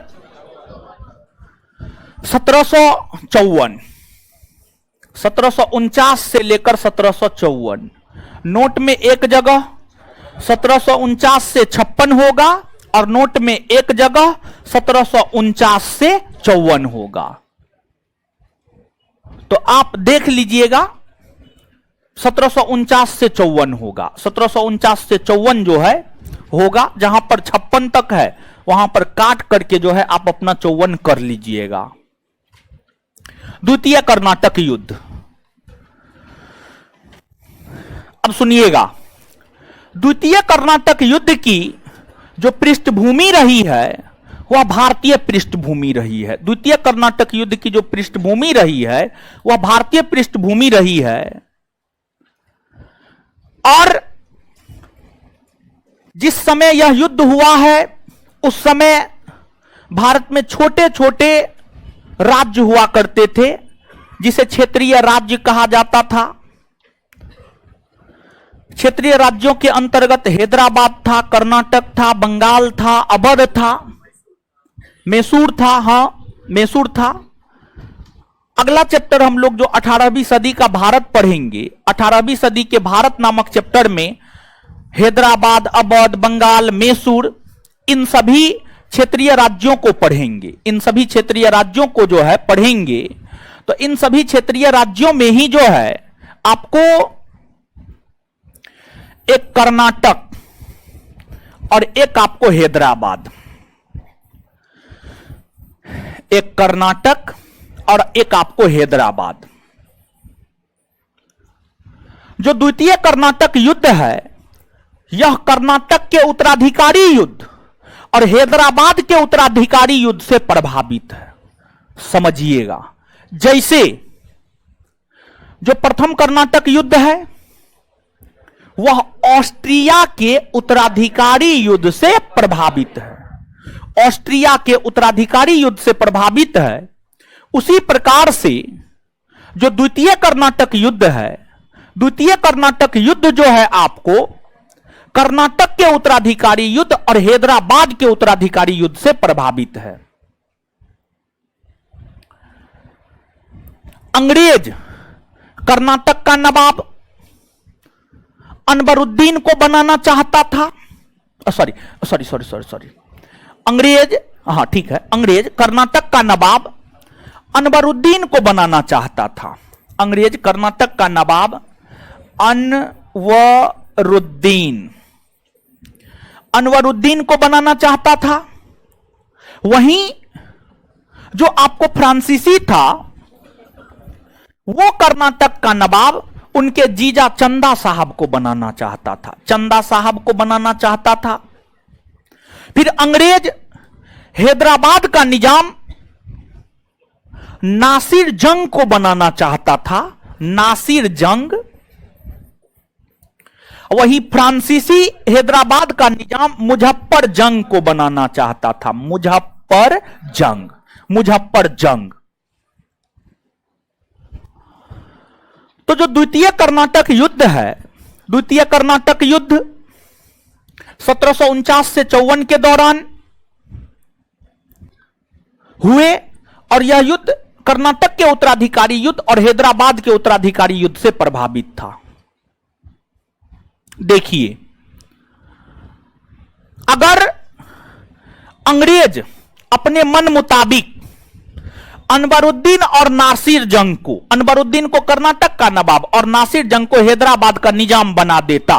1754, 1749 से लेकर 1754। नोट में एक जगह 1749 से 56 होगा और नोट में एक जगह 1749 से 54 होगा। तो आप देख लीजिएगा 1749 से 54 होगा। 1749 से 54 जो है होगा, जहां पर 56 तक है वहां पर काट करके जो है आप अपना 54 कर लीजिएगा। द्वितीय कर्नाटक युद्ध, अब सुनिएगा, द्वितीय कर्नाटक युद्ध की जो पृष्ठभूमि रही है वह भारतीय पृष्ठभूमि रही है। द्वितीय कर्नाटक युद्ध की जो पृष्ठभूमि रही है वह भारतीय पृष्ठभूमि रही है। और जिस समय यह युद्ध हुआ है उस समय भारत में छोटे छोटे राज्य हुआ करते थे, जिसे क्षेत्रीय राज्य कहा जाता था। क्षेत्रीय राज्यों के अंतर्गत हैदराबाद था, कर्नाटक था, बंगाल था, अवध था, मैसूर था। हां, मैसूर था। अगला चैप्टर हम लोग जो 18वीं सदी का भारत पढ़ेंगे, 18वीं सदी के भारत नामक चैप्टर में हैदराबाद, अवध, बंगाल, मैसूर, इन सभी क्षेत्रीय राज्यों को पढ़ेंगे। इन सभी क्षेत्रीय राज्यों को जो है पढ़ेंगे, तो इन सभी क्षेत्रीय राज्यों में ही जो है आपको एक कर्नाटक और एक आपको हैदराबाद, एक कर्नाटक और एक आपको हैदराबाद। जो द्वितीय कर्नाटक युद्ध है यह कर्नाटक के उत्तराधिकारी युद्ध और हैदराबाद के उत्तराधिकारी युद्ध से प्रभावित है। समझिएगा, जैसे जो प्रथम कर्नाटक युद्ध है वह ऑस्ट्रिया के उत्तराधिकारी युद्ध से प्रभावित है। ऑस्ट्रिया के उत्तराधिकारी युद्ध से प्रभावित है। उसी प्रकार से जो द्वितीय कर्नाटक युद्ध है, द्वितीय कर्नाटक युद्ध जो है आपको कर्नाटक के उत्तराधिकारी युद्ध और हैदराबाद के उत्तराधिकारी युद्ध से प्रभावित है। अंग्रेज कर्नाटक का नवाब अनवरुद्दीन को बनाना चाहता था। सॉरी, अंग्रेज, हाँ ठीक है, अंग्रेज कर्नाटक का नवाब अनवरुद्दीन को बनाना चाहता था। अंग्रेज कर्नाटक का नवाब अनवरुद्दीन को बनाना चाहता था। वहीं जो आपको फ्रांसीसी था वो कर्नाटक का नवाब उनके जीजा चंदा साहब को बनाना चाहता था। चंदा साहब को बनाना चाहता था। फिर अंग्रेज हैदराबाद का निजाम नासिर जंग को बनाना चाहता था। नासिर जंग। वही फ्रांसीसी हैदराबाद का निजाम मुजफ्फर जंग को बनाना चाहता था। मुजफ्फर जंग। तो जो द्वितीय कर्नाटक युद्ध है, द्वितीय कर्नाटक युद्ध 1749 से 54 के दौरान हुए और यह युद्ध कर्नाटक के उत्तराधिकारी युद्ध और हैदराबाद के उत्तराधिकारी युद्ध से प्रभावित था। देखिए, अगर अंग्रेज अपने मन मुताबिक अनवरुद्दीन और नासिर जंग को, अनवरुद्दीन को कर्नाटक का नवाब और नासिर जंग को हैदराबाद का निजाम बना देता,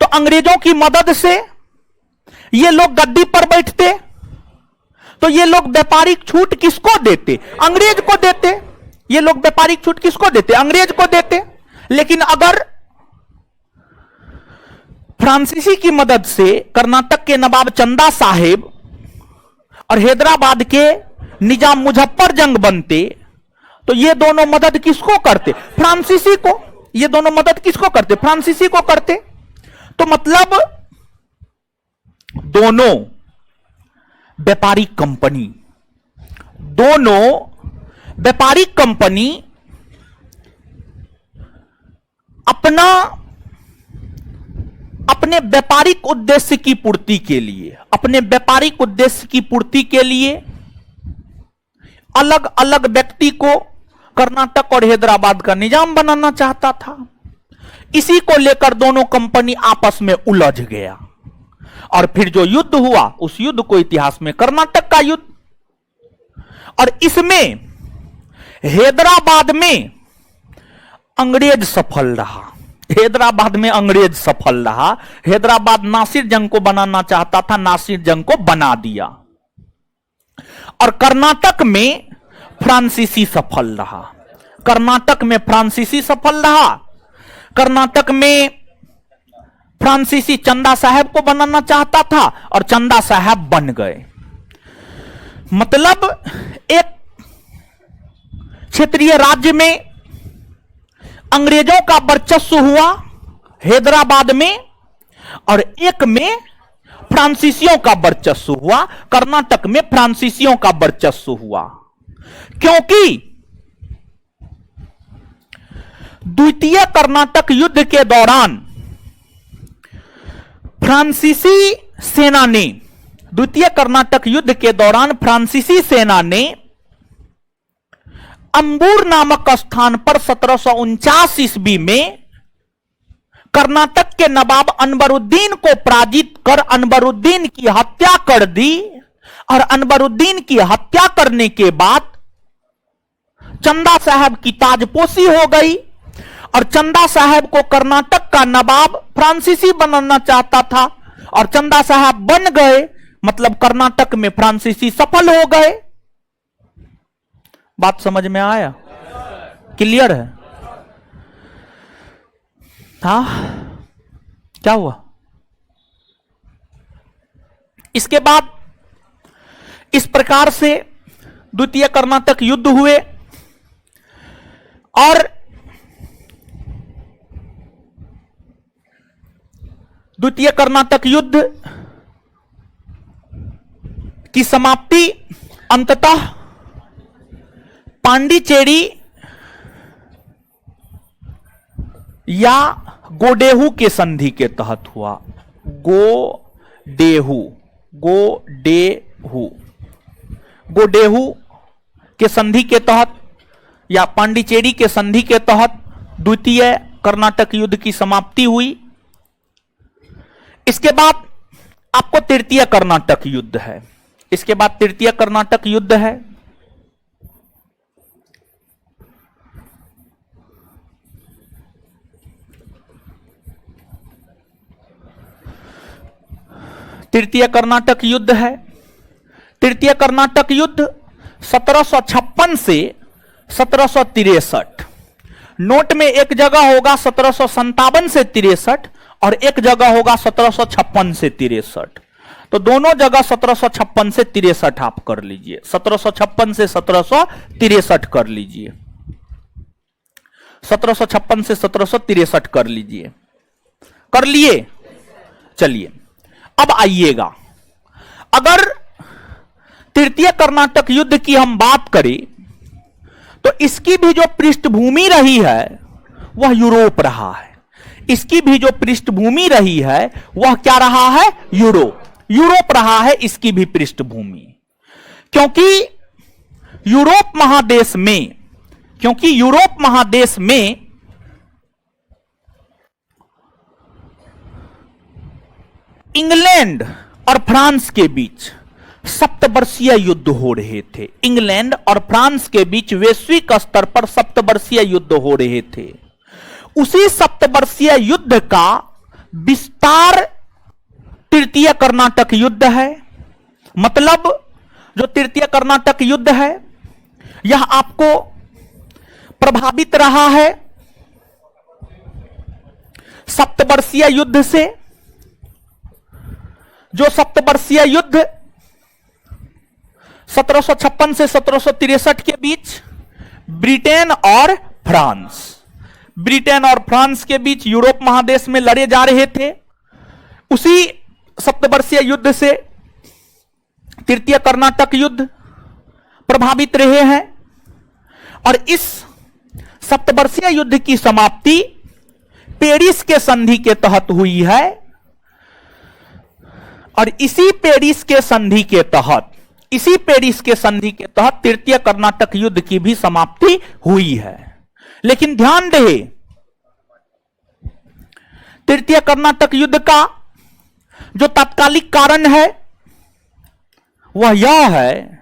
तो अंग्रेजों की मदद से ये लोग गद्दी पर बैठते, तो ये लोग व्यापारिक छूट किसको देते? अंग्रेज को देते। ये लोग व्यापारिक छूट किसको देते? अंग्रेज को देते। लेकिन अगर फ्रांसीसी की मदद से कर्नाटक के नवाब चंदा साहेब और हैदराबाद के निजाम मुजफ्फर जंग बनते, तो ये दोनों मदद किसको करते? फ्रांसीसी को। ये दोनों मदद किसको करते? फ्रांसीसी को करते। तो मतलब दोनों व्यापारिक कंपनी अपने व्यापारिक उद्देश्य की पूर्ति के लिए अलग अलग व्यक्ति को कर्नाटक और हैदराबाद का निजाम बनाना चाहता था। इसी को लेकर दोनों कंपनी आपस में उलझ गया और फिर जो युद्ध हुआ उस युद्ध को इतिहास में कर्नाटक का युद्ध, और इसमें हैदराबाद में अंग्रेज सफल रहा, हैदराबाद में अंग्रेज सफल रहा। हैदराबाद नासिर जंग को बनाना चाहता था, नासिर जंग को बना दिया। और कर्नाटक में फ्रांसीसी सफल रहा, कर्नाटक में फ्रांसीसी सफल रहा। कर्नाटक में फ्रांसीसी चंदा साहब को बनाना चाहता था और चंदा साहब बन गए। मतलब एक क्षेत्रीय राज्य में अंग्रेजों का वर्चस्व हुआ हैदराबाद में, और एक में फ्रांसीसियों का वर्चस्व हुआ, कर्नाटक में फ्रांसीसियों का वर्चस्व हुआ। क्योंकि द्वितीय कर्नाटक युद्ध के दौरान फ्रांसीसी सेना ने, द्वितीय कर्नाटक युद्ध के दौरान फ्रांसीसी सेना ने अंबूर नामक स्थान पर 1749 ईस्वी में कर्नाटक के नवाब अनवरुद्दीन को पराजित कर अनवरुद्दीन की हत्या कर दी। और अनवरुद्दीन की हत्या करने के बाद चंदा साहब की ताजपोशी हो गई, और चंदा साहब को कर्नाटक का नवाब फ्रांसीसी बनाना चाहता था, और चंदा साहब बन गए। मतलब कर्नाटक में फ्रांसीसी सफल हो गए। बात समझ में आया? क्लियर है? हाँ, क्या हुआ? इसके बाद इस प्रकार से द्वितीय कर्नाटक युद्ध हुए, और द्वितीय कर्नाटक युद्ध की समाप्ति अंततः पांडिचेरी या गोडेहू के संधि के तहत हुआ। गोडेहू के संधि के तहत या पांडिचेरी के संधि के तहत द्वितीय कर्नाटक युद्ध की समाप्ति हुई। इसके बाद आपको तृतीय कर्नाटक युद्ध है। इसके बाद तृतीय कर्नाटक युद्ध है। तृतीय कर्नाटक युद्ध है। तृतीय कर्नाटक युद्ध 1756 से 1763। नोट में एक जगह होगा 1757 से 63 और एक जगह होगा 1756 से 63। तो दोनों जगह 1756 से 63 आप कर लीजिए, 1756 से 1763 कर लीजिए, 1756 से 1763 कर लीजिए। कर लिए? चलिए अब आइएगा, अगर तृतीय कर्नाटक युद्ध की हम बात करें तो इसकी भी जो पृष्ठभूमि रही है वह यूरोप रहा है। इसकी भी जो पृष्ठभूमि रही है वह क्या रहा है? यूरोप रहा है इसकी भी पृष्ठभूमि। क्योंकि यूरोप महादेश में इंग्लैंड और फ्रांस के बीच सप्तवर्षीय युद्ध हो रहे थे। इंग्लैंड और फ्रांस के बीच वैश्विक स्तर पर सप्तवर्षीय युद्ध हो रहे थे। उसी सप्तवर्षीय युद्ध का विस्तार तृतीय कर्नाटक युद्ध है। मतलब जो तृतीय कर्नाटक युद्ध है यह आपको प्रभावित रहा है सप्तवर्षीय युद्ध से। जो सप्तवर्षीय युद्ध 1756 से 1763 के बीच ब्रिटेन और फ्रांस के बीच यूरोप महादेश में लड़े जा रहे थे, उसी सप्तवर्षीय युद्ध से तृतीय कर्नाटक युद्ध प्रभावित रहे हैं। और इस सप्तवर्षीय युद्ध की समाप्ति पेरिस के संधि के तहत हुई है, और इसी पेरिस के संधि के तहत तृतीय कर्नाटक युद्ध की भी समाप्ति हुई है। लेकिन ध्यान रहे, तृतीय कर्नाटक युद्ध का जो तात्कालिक कारण है वह यह है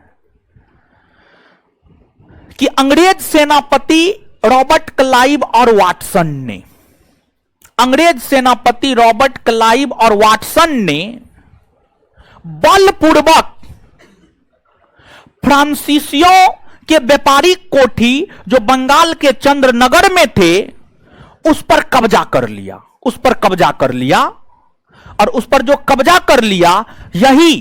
कि अंग्रेज सेनापति रॉबर्ट क्लाइव और वाटसन ने, अंग्रेज सेनापति रॉबर्ट क्लाइव और वाटसन ने बलपूर्वक फ्रांसीसियों के व्यापारिक कोठी जो बंगाल के चंद्रनगर में थे उस पर कब्जा कर लिया, उस पर कब्जा कर लिया। और उस पर जो कब्जा कर लिया यही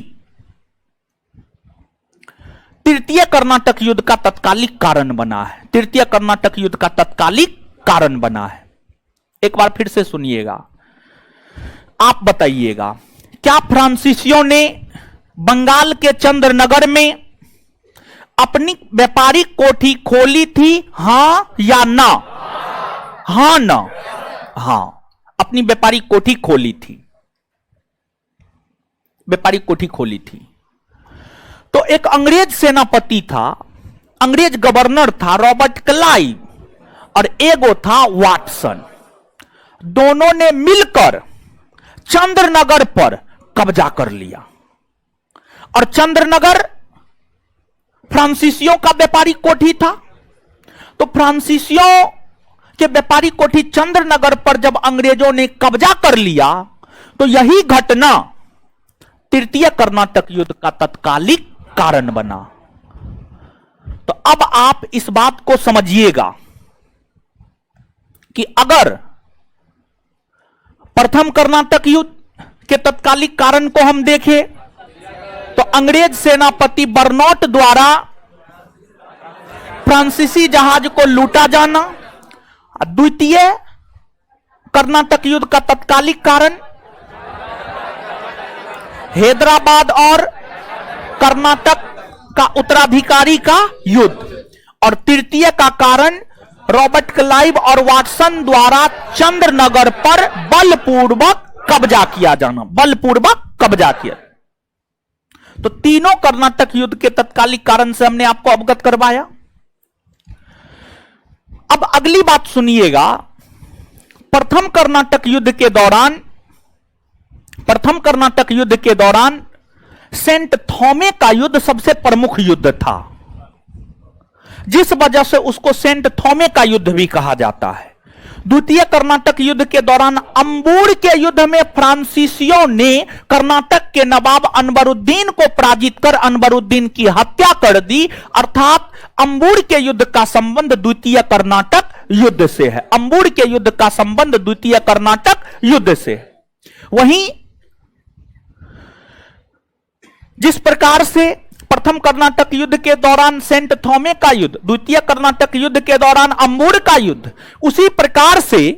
तृतीय कर्नाटक युद्ध का तत्कालिक कारण बना है, तृतीय कर्नाटक युद्ध का तत्कालिक कारण बना है। एक बार फिर से सुनिएगा, आप बताइएगा, क्या फ्रांसीसियों ने बंगाल के चंद्रनगर में अपनी व्यापारिक कोठी खोली थी, हां या ना? हां ना? हां, अपनी व्यापारिक कोठी खोली थी, व्यापारिक कोठी खोली थी। तो एक अंग्रेज सेनापति था, अंग्रेज गवर्नर था रॉबर्ट क्लाइव, और एगो था वाटसन। दोनों ने मिलकर चंद्रनगर पर कब्जा कर लिया। और चंद्रनगर फ्रांसीसियों का व्यापारिक कोठी था। तो फ्रांसीसियों के व्यापारिक कोठी चंद्रनगर पर जब अंग्रेजों ने कब्जा कर लिया तो यही घटना तृतीय कर्नाटक युद्ध का तत्कालिक कारण बना। तो अब आप इस बात को समझिएगा कि अगर प्रथम कर्नाटक युद्ध के तत्कालिक कारण को हम देखें तो अंग्रेज सेनापति बर्नौट द्वारा फ्रांसीसी जहाज को लूटा जाना, द्वितीय कर्नाटक युद्ध का तत्कालिक कारण हैदराबाद और कर्नाटक का उत्तराधिकारी का युद्ध, और तृतीय का कारण रॉबर्ट क्लाइव और वाटसन द्वारा चंद्रनगर पर बलपूर्वक कब्जा किया जाना, बलपूर्वक कब्जा किया। तो तीनों कर्नाटक युद्ध के तत्कालिक कारण से हमने आपको अवगत करवाया। अब अगली बात सुनिएगा, प्रथम कर्नाटक युद्ध के दौरान सेंट थॉमे का युद्ध सबसे प्रमुख युद्ध था, जिस वजह से उसको सेंट थॉमे का युद्ध भी कहा जाता है। द्वितीय कर्नाटक युद्ध के दौरान अंबूर के युद्ध में फ्रांसीसियों ने कर्नाटक के नवाब अनवरुद्दीन को पराजित कर अनवरुद्दीन की हत्या कर दी। अर्थात अंबूर के युद्ध का संबंध द्वितीय कर्नाटक युद्ध से है, अंबूर के युद्ध का संबंध द्वितीय कर्नाटक युद्ध से है। वहीं जिस प्रकार से प्रथम कर्नाटक युद्ध के दौरान सेंट थॉमे का युद्ध, द्वितीय कर्नाटक युद्ध के दौरान अंबूर का युद्ध, उसी प्रकार से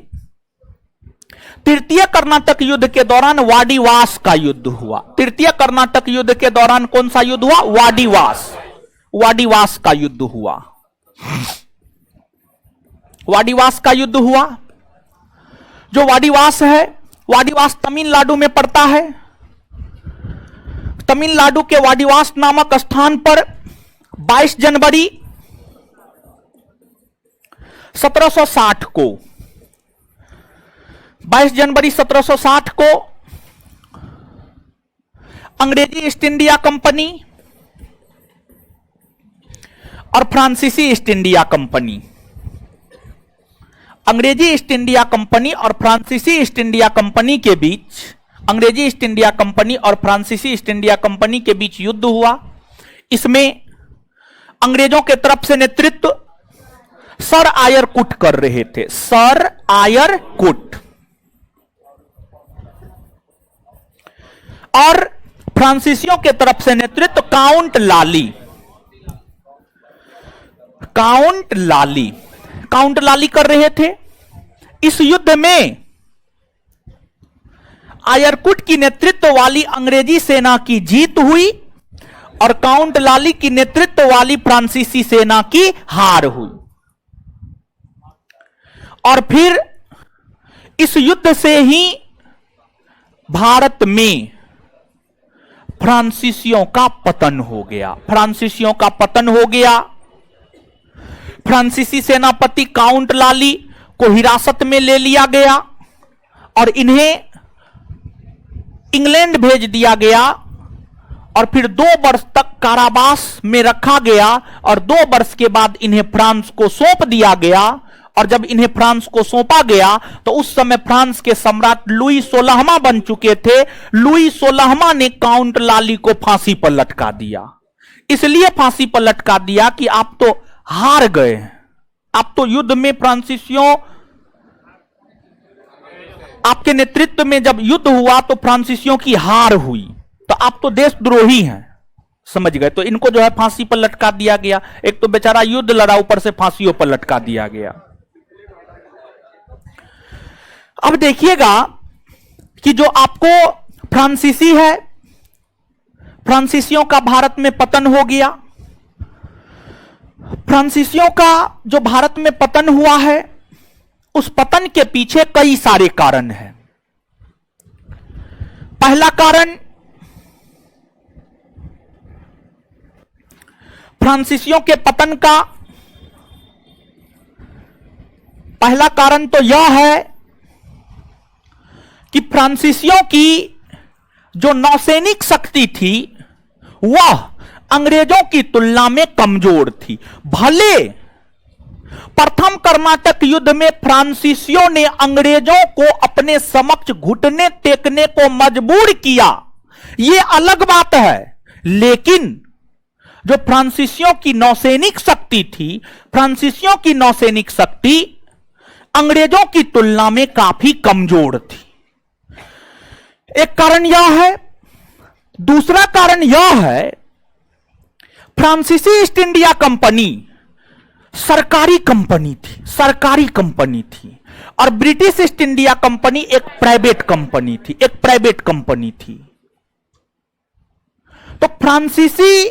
तृतीय कर्नाटक युद्ध के दौरान वाडीवास का युद्ध हुआ। तृतीय कर्नाटक युद्ध के दौरान कौन सा युद्ध हुआ? वाडीवास का युद्ध हुआ। वाडीवास का युद्ध हुआ। जो वाडीवास है, वाडीवास तमिलनाडु में पड़ता है। तमिलनाडु के वाडीवास नामक स्थान पर 22 जनवरी 1760 को 22 जनवरी 1760 को अंग्रेजी ईस्ट इंडिया कंपनी और फ्रांसीसी ईस्ट इंडिया कंपनी, अंग्रेजी ईस्ट इंडिया कंपनी और फ्रांसीसी ईस्ट इंडिया कंपनी के बीच, अंग्रेजी ईस्ट इंडिया कंपनी और फ्रांसीसी ईस्ट इंडिया कंपनी के बीच युद्ध हुआ। इसमें अंग्रेजों के तरफ से नेतृत्व सर आयरकुट कर रहे थे, सर आयरकुट, और फ्रांसीसियों के तरफ से नेतृत्व काउंट लाली कर रहे थे। इस युद्ध में आयरकुट की नेतृत्व वाली अंग्रेजी सेना की जीत हुई और काउंट लाली की नेतृत्व वाली फ्रांसीसी सेना की हार हुई। और फिर इस युद्ध से ही भारत में फ्रांसीसियों का पतन हो गया। फ्रांसीसियों का पतन हो गया। फ्रांसीसी सेनापति काउंट लाली को हिरासत में ले लिया गया और इन्हें इंग्लैंड भेज दिया गया और फिर 2 वर्ष तक कारावास में रखा गया और 2 वर्ष के बाद इन्हें फ्रांस को सौंप दिया गया और जब इन्हें फ्रांस को सौंपा गया तो उस समय फ्रांस के सम्राट लुई 16वां बन चुके थे। लुई 16वां ने काउंट लाली को फांसी पर लटका दिया। इसलिए फांसी पर लटका दिया कि आप तो हार गए, आप तो युद्ध में फ्रांसीसियों, आपके नेतृत्व में जब युद्ध हुआ तो फ्रांसीसियों की हार हुई, तो आप तो देशद्रोही हैं, समझ गए। तो इनको जो है फांसी पर लटका दिया गया। एक तो बेचारा युद्ध लड़ा, ऊपर से फांसियों पर लटका दिया गया। अब देखिएगा कि जो आपको फ्रांसीसी है, फ्रांसीसियों का भारत में पतन हो गया। फ्रांसीसियों का जो भारत में पतन हुआ है, उस पतन के पीछे कई सारे कारण हैं। पहला कारण, फ्रांसीसियों के पतन का पहला कारण तो यह है कि फ्रांसीसियों की जो नौसैनिक शक्ति थी वह अंग्रेजों की तुलना में कमजोर थी। भले प्रथम कर्नाटक युद्ध में फ्रांसीसियों ने अंग्रेजों को अपने समक्ष घुटने टेकने को मजबूर किया, यह अलग बात है, लेकिन जो फ्रांसीसियों की नौसैनिक शक्ति थी, फ्रांसीसियों की नौसैनिक शक्ति अंग्रेजों की तुलना में काफी कमजोर थी। एक कारण यह है। दूसरा कारण यह है, फ्रांसीसी ईस्ट इंडिया कंपनी सरकारी कंपनी थी, सरकारी कंपनी थी, और ब्रिटिश ईस्ट इंडिया कंपनी एक प्राइवेट कंपनी थी, एक प्राइवेट कंपनी थी। तो फ्रांसीसी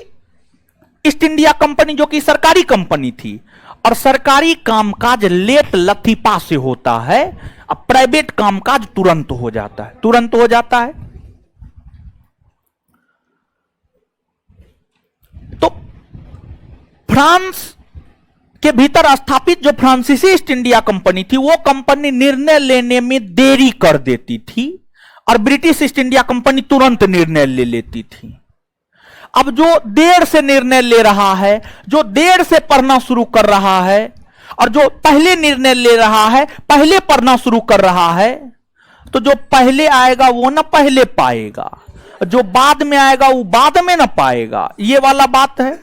ईस्ट इंडिया कंपनी जो कि सरकारी कंपनी थी, और सरकारी कामकाज लेट लतीफा से होता है, अब प्राइवेट कामकाज तुरंत हो जाता है, तुरंत हो जाता है। तो फ्रांस के भीतर स्थापित जो फ्रांसीसी ईस्ट इंडिया कंपनी थी, वो कंपनी निर्णय लेने में देरी कर देती थी, और ब्रिटिश ईस्ट इंडिया कंपनी तुरंत निर्णय ले लेती थी। अब जो देर से निर्णय ले रहा है, जो देर से पढ़ना शुरू कर रहा है, और जो पहले निर्णय ले रहा है, पहले पढ़ना शुरू कर रहा है, तो जो पहले आएगा वो ना पहले पाएगा, जो बाद में आएगा वो बाद में ना पाएगा, ये वाला बात है।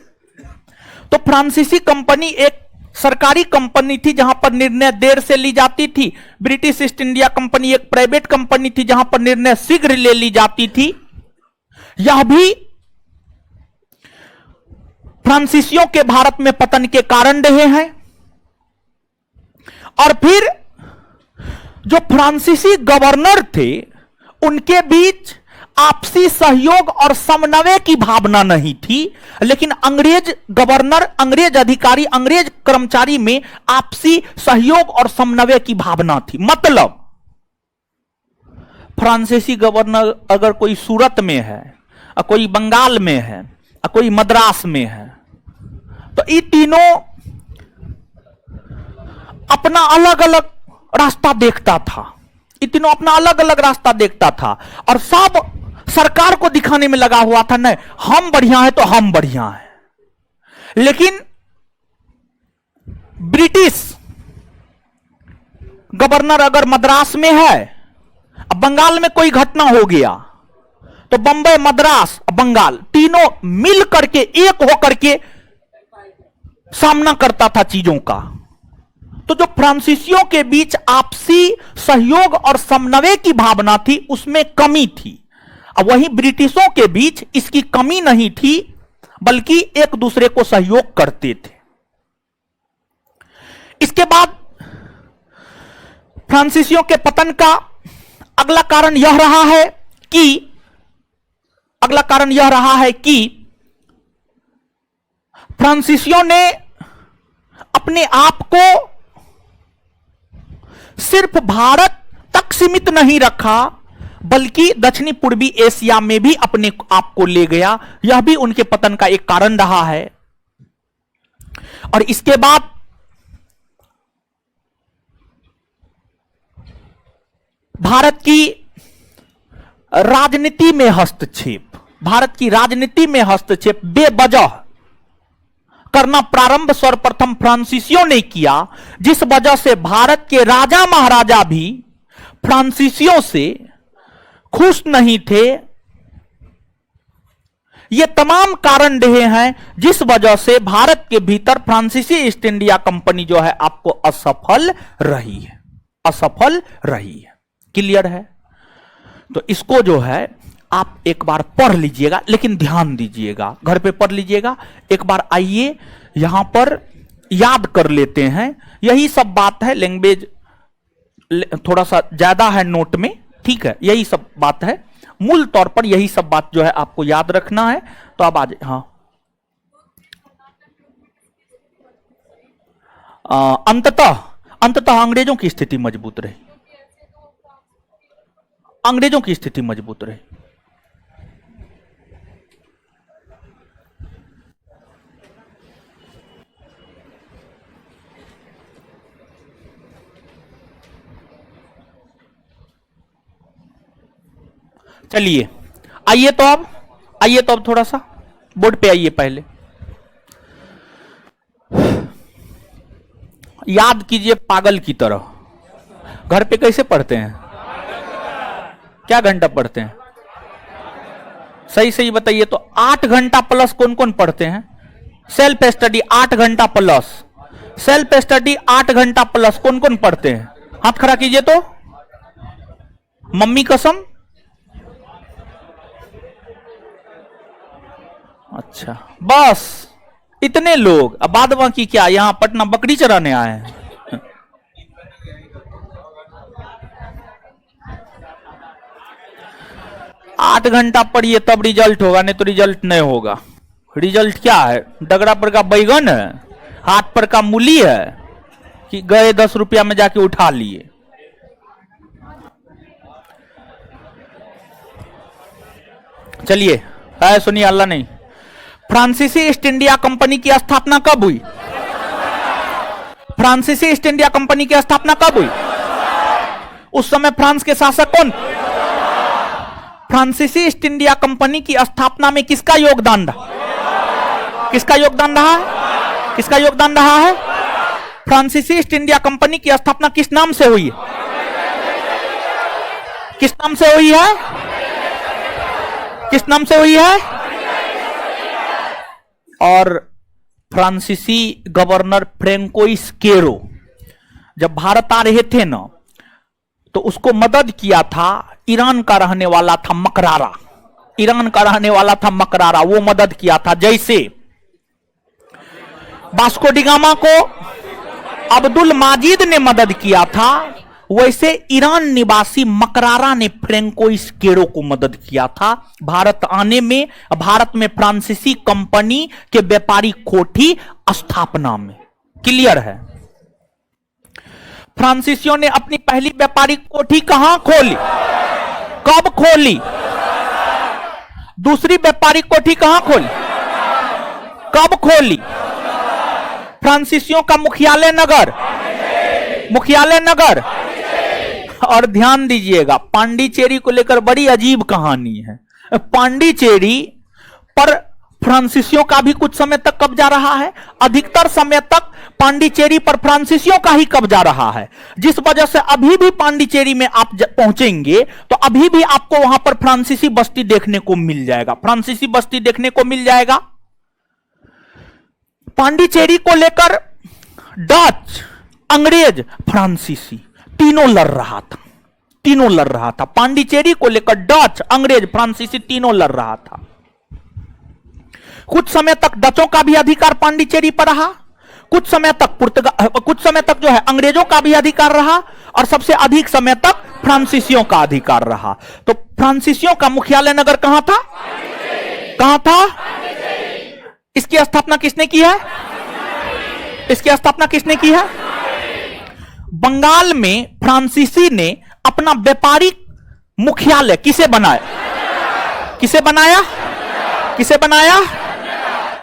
तो फ्रांसीसी कंपनी एक सरकारी कंपनी थी जहां पर निर्णय देर से ली जाती थी। ब्रिटिश ईस्ट इंडिया कंपनी एक प्राइवेट कंपनी थी जहां पर निर्णय शीघ्र ले ली जाती थी। यह भी फ्रांसीसियों के भारत में पतन के कारण रहे हैं। और फिर जो फ्रांसीसी गवर्नर थे, उनके बीच आपसी सहयोग और समन्वय की भावना नहीं थी, लेकिन अंग्रेज गवर्नर, अंग्रेज अधिकारी, अंग्रेज कर्मचारी में आपसी सहयोग और समन्वय की भावना थी। मतलब फ्रांसीसी गवर्नर अगर कोई सूरत में है, कोई बंगाल में है, कोई मद्रास में है, तो ये तीनों अपना अलग अलग रास्ता देखता था, ये तीनों अपना अलग अलग रास्ता देखता था, और सब सरकार को दिखाने में लगा हुआ था, नहीं हम बढ़िया है तो हम बढ़िया है। लेकिन ब्रिटिश गवर्नर अगर मद्रास में है, अब बंगाल में कोई घटना हो गया, तो बंबई, मद्रास, बंगाल तीनों मिल करके, एक होकर के सामना करता था चीजों का। तो जो फ्रांसीसियों के बीच आपसी सहयोग और समन्वय की भावना थी, उसमें कमी थी। अब वहीं ब्रिटिशों के बीच इसकी कमी नहीं थी, बल्कि एक दूसरे को सहयोग करते थे। इसके बाद फ्रांसीसियों के पतन का अगला कारण यह रहा है कि फ्रांसीसियों ने अपने आप को सिर्फ भारत तक सीमित नहीं रखा, बल्कि दक्षिणी पूर्वी एशिया में भी अपने आप को ले गया। यह भी उनके पतन का एक कारण रहा है। और इसके बाद भारत की राजनीति में हस्तक्षेप, भारत की राजनीति में हस्तक्षेप बेवजह करना प्रारंभ सर्वप्रथम फ्रांसीसियों ने किया, जिस वजह से भारत के राजा महाराजा भी फ्रांसीसियों से खुश नहीं थे। ये तमाम कारण रहे हैं जिस वजह से भारत के भीतर फ्रांसीसी ईस्ट इंडिया कंपनी जो है आपको असफल रही है, असफल रही है। क्लियर है? तो इसको जो है आप एक बार पढ़ लीजिएगा, लेकिन ध्यान दीजिएगा, घर पे पढ़ लीजिएगा। एक बार आइए यहां पर याद कर लेते हैं। यही सब बात है, लैंग्वेज थोड़ा सा ज्यादा है नोट में, ठीक है, यही सब बात है। मूल तौर पर यही सब बात जो है आपको याद रखना है। तो अब आज हाँ, अंततः अंग्रेजों की स्थिति मजबूत रही, अंग्रेजों की स्थिति मजबूत रही। चलिए आइए तो अब थोड़ा सा बोर्ड पे आइए। पहले याद कीजिए पागल की तरह। घर पे कैसे पढ़ते हैं? क्या घंटा पढ़ते हैं? सही सही बताइए। तो 8 घंटा प्लस कौन कौन पढ़ते हैं? सेल्फ स्टडी 8 घंटा प्लस, सेल्फ स्टडी 8 घंटा प्लस कौन कौन पढ़ते हैं? हाथ खड़ा कीजिए। तो मम्मी कसम, अच्छा बस इतने लोग। अब बाद बाकी क्या, यहां पटना बकरी चराने आए हैं? 8 घंटा पढ़िए तब रिजल्ट होगा, नहीं तो रिजल्ट नहीं होगा। रिजल्ट क्या है? डगरा पर का बैगन है, हाथ पर का मूली है, कि गए 10 रुपया में जाके उठा लिए। चलिए सुनिए, अल्लाह नहीं। फ्रांसीसी ईस्ट इंडिया कंपनी की स्थापना कब हुई? फ्रांसीसी ईस्ट इंडिया कंपनी की स्थापना कब हुई? उस समय फ्रांस के शासक कौन? फ्रांसीसी ईस्ट इंडिया कंपनी की स्थापना में किसका योगदान रहा? किसका योगदान रहा है? किसका योगदान रहा है? फ्रांसीसी ईस्ट इंडिया कंपनी की स्थापना किस नाम से हुई है? किस नाम से हुई है? किस नाम से हुई है? और फ्रांसीसी गवर्नर फ्रेंकोइस केरो जब भारत आ रहे थे ना, तो उसको मदद किया था ईरान का रहने वाला था मकरारा। ईरान का रहने वाला था मकरारा, वो मदद किया था। जैसे वास्को डी गामा को अब्दुल माजिद ने मदद किया था, वैसे ईरान निवासी मकरारा ने फ्रेंकोइस केरो को मदद किया था भारत आने में, भारत में फ्रांसीसी कंपनी के व्यापारिक कोठी स्थापना में। क्लियर है? फ्रांसीसियों ने अपनी पहली व्यापारिक कोठी कहां खोली? कब खोली? दूसरी व्यापारिक कोठी कहां खोली? कब खोली? फ्रांसीसियों का मुख्यालय नगर, मुख्यालय नगर। और ध्यान दीजिएगा, पांडिचेरी को लेकर बड़ी अजीब कहानी है। पांडिचेरी पर फ्रांसीसियों का भी कुछ समय तक कब्जा रहा है, अधिकतर समय तक पांडिचेरी पर फ्रांसीसियों का ही कब्जा रहा है, जिस वजह से अभी भी पांडिचेरी में आप पहुंचेंगे तो अभी भी आपको वहां पर फ्रांसीसी बस्ती देखने को मिल जाएगा, फ्रांसीसी बस्ती देखने को मिल जाएगा। पांडिचेरी को लेकर डच, अंग्रेज, फ्रांसीसी तीनों लड़ रहा था, तीनों लड़ रहा था। पांडिचेरी को लेकर डच, अंग्रेज, फ्रांसीसी तीनों लड़ रहा था। कुछ समय तक डचों का भी अधिकार पांडिचेरी पर रहा, कुछ समय तक जो है अंग्रेजों का भी अधिकार रहा, और सबसे अधिक समय तक फ्रांसीसियों का अधिकार रहा। तो फ्रांसीसियों का मुख्यालय नगर कहां था? कहां था? इसकी स्थापना किसने की है? इसकी स्थापना किसने की है? बंगाल में फ्रांसीसी ने अपना व्यापारिक मुख्यालय किसे बनाया? किसे बनाया? किसे बनाया?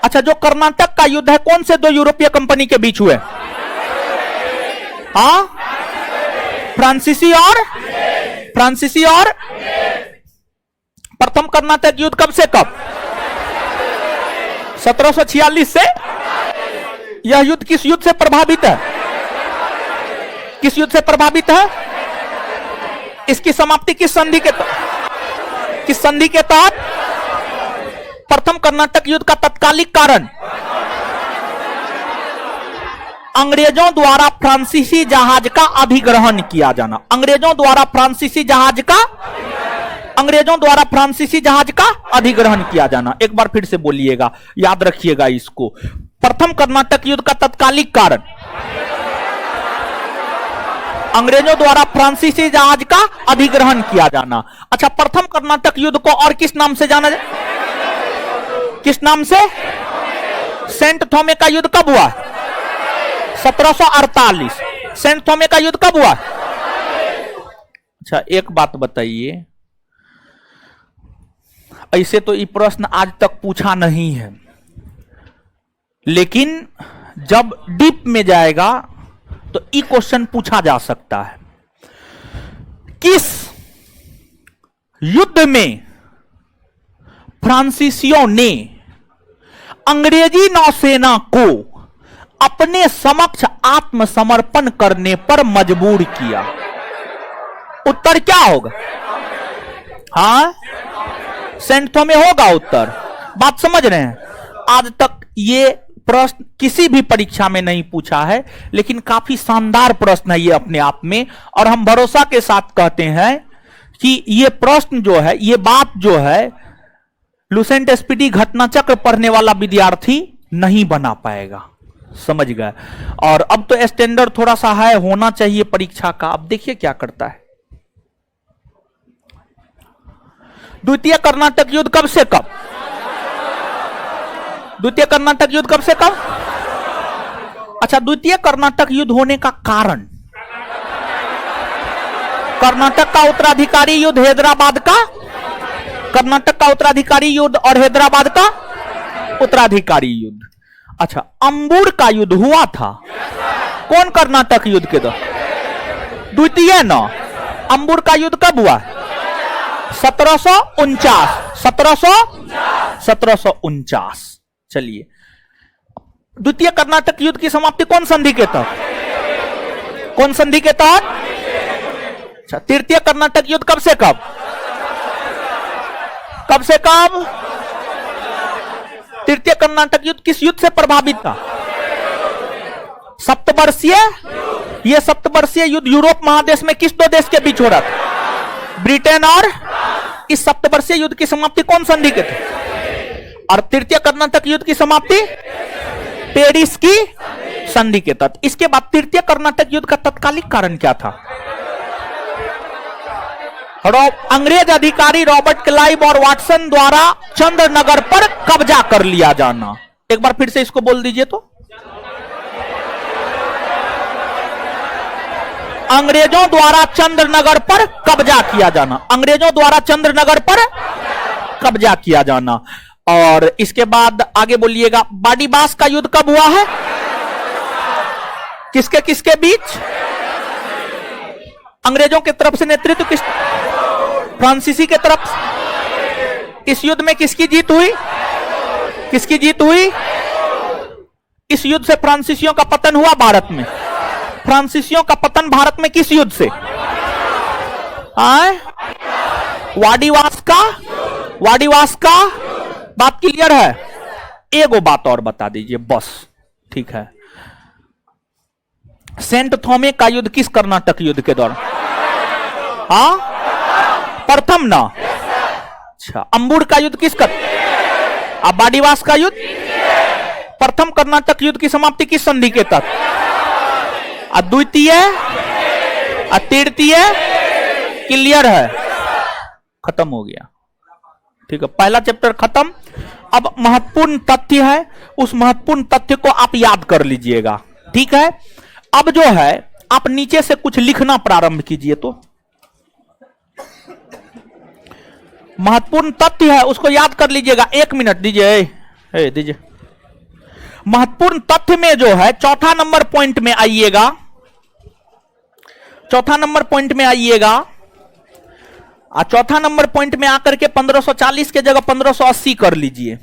अच्छा, जो कर्नाटक का युद्ध है कौन से दो यूरोपीय कंपनी के बीच हुए? हाँ, फ्रांसीसी और प्रथम कर्नाटक युद्ध कब से कब? 1746 से यह युद्ध किस युद्ध से प्रभावित है? किस युद्ध से प्रभावित है? इसकी समाप्ति किस संधि के तहत? प्रथम कर्नाटक युद्ध का तत्कालिक कारण अंग्रेजों द्वारा फ्रांसीसी जहाज का अधिग्रहण किया जाना। अंग्रेजों द्वारा फ्रांसीसी जहाज का अधिग्रहण किया जाना। एक बार फिर से बोलिएगा, याद रखिएगा इसको। प्रथम कर्नाटक युद्ध का तत्कालिक कारण अंग्रेजों द्वारा फ्रांसीसी जहाज का अधिग्रहण किया जाना। अच्छा, प्रथम कर्नाटक युद्ध को और किस नाम से जाना जाए? किस नाम से? सेंट थोमे का युद्ध कब हुआ? 1748। सेंट थोमे का युद्ध कब हुआ? अच्छा, एक बात बताइए, ऐसे तो ये प्रश्न आज तक पूछा नहीं है, लेकिन जब डीप में जाएगा तो ये क्वेश्चन पूछा जा सकता है। किस युद्ध में फ्रांसीसियों ने अंग्रेजी नौसेना को अपने समक्ष आत्मसमर्पण करने पर मजबूर किया? उत्तर क्या होगा? हाँ, सेंट थोमे होगा उत्तर। बात समझ रहे हैं? आज तक ये प्रश्न किसी भी परीक्षा में नहीं पूछा है, लेकिन काफी शानदार प्रश्न है ये अपने आप में, और हम भरोसा के साथ कहते हैं कि ये प्रश्न जो है, ये बात जो है, लुसेंट एसपीटी घटनाचक्र पढ़ने वाला विद्यार्थी नहीं बना पाएगा। समझ गए? और अब तो स्टैंडर्ड थोड़ा सा है, होना चाहिए परीक्षा का। अब देखिए क्या करता है। द्वितीय कर्नाटक युद्ध कब से कब? द्वितीय कर्नाटक युद्ध कब से कब? अच्छा, द्वितीय कर्नाटक युद्ध होने का कारण कर्नाटक का उत्तराधिकारी युद्ध, हैदराबाद का कर्नाटक का उत्तराधिकारी युद्ध और हैदराबाद का उत्तराधिकारी युद्ध। अच्छा, अंबुर का युद्ध हुआ था कौन कर्नाटक युद्ध के दौरान? द्वितीय ना। अंबुर का युद्ध कब हुआ? 1749। चलिए, द्वितीय कर्नाटक युद्ध की समाप्ति कौन संधि के तहत? कौन संधि के तहत? अच्छा, तृतीय कर्नाटक युद्ध कब से कब? कब से कब? तृतीय कर्नाटक युद्ध किस युद्ध से प्रभावित था? सप्तवर्षीय। यह सप्तवर्षीय युद्ध यूरोप महादेश में किस दो देश के बीच हो रहा था? ब्रिटेन और। इस सप्तवर्षीय युद्ध की समाप्ति कौन संधि के थे? और तृतीय कर्नाटक युद्ध की समाप्ति पेरिस की संधि के तहत। इसके बाद तृतीय कर्नाटक युद्ध का तत्कालिक कारण क्या था? अंग्रेज अधिकारी रॉबर्ट क्लाइव और वाटसन द्वारा चंद्रनगर पर कब्जा कर लिया जाना। एक बार फिर से इसको बोल दीजिए तो। अंग्रेजों द्वारा चंद्रनगर पर कब्जा किया जाना। अंग्रेजों द्वारा चंद्रनगर पर कब्जा किया जाना। और इसके बाद आगे बोलिएगा, बाडीबास का युद्ध कब हुआ है? किसके किसके बीच? अंग्रेजों की तरफ से नेतृत्व किस? फ्रांसीसी के तरफ। इस युद्ध में किसकी जीत हुई? किसकी जीत हुई? इस युद्ध से फ्रांसीसियों का पतन हुआ भारत में। फ्रांसीसियों का पतन भारत में किस युद्ध से? वाडीवास का। बात क्लियर है? एगो बात और बता दीजिए बस, ठीक है। सेंट थोमे का युद्ध किस कर्नाटक युद्ध के दौरान? हाँ, प्रथम ना। अच्छा, अंबुर का युद्ध किस कर? अब बाडीवास का युद्ध प्रथम कर्नाटक युद्ध की समाप्ति किस संधि के तहत? अद्वितीय, तृतीय। क्लियर है? खत्म हो गया, ठीक है। पहला चैप्टर खत्म। अब महत्वपूर्ण तथ्य है, उस महत्वपूर्ण तथ्य को आप याद कर लीजिएगा, ठीक है। अब जो है आप नीचे से कुछ लिखना प्रारंभ कीजिए। तो महत्वपूर्ण तथ्य है, उसको याद कर लीजिएगा। 1 मिनट दीजिए, दीजिए। महत्वपूर्ण तथ्य में जो है चौथा नंबर पॉइंट में आइएगा। चौथा नंबर पॉइंट में आइएगा। चौथा नंबर पॉइंट में आकर के 1540 के जगह 1580 कर लीजिए।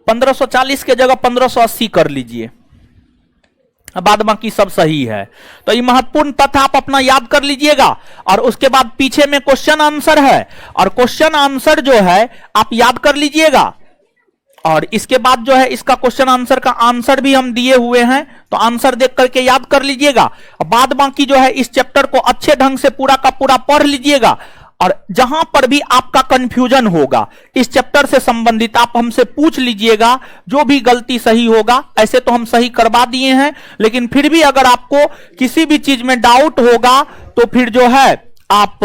1540 के जगह 1580 कर लीजिए, बाद बाकी सब सही है। तो ये महत्वपूर्ण तथ्य आप अपना याद कर लीजिएगा। और उसके बाद पीछे में क्वेश्चन आंसर है, और क्वेश्चन आंसर जो है आप याद कर लीजिएगा। और इसके बाद जो है इसका क्वेश्चन आंसर का आंसर भी हम दिए हुए हैं, तो आंसर देख करके याद कर लीजिएगा। बाद बाकी जो है इस चैप्टर को अच्छे ढंग से पूरा का पूरा पढ़ लीजिएगा। और जहां पर भी आपका कंफ्यूजन होगा इस चैप्टर से संबंधित आप हमसे पूछ लीजिएगा, जो भी गलती सही होगा। ऐसे तो हम सही करवा दिए हैं, लेकिन फिर भी अगर आपको किसी भी चीज में डाउट होगा तो फिर जो है आप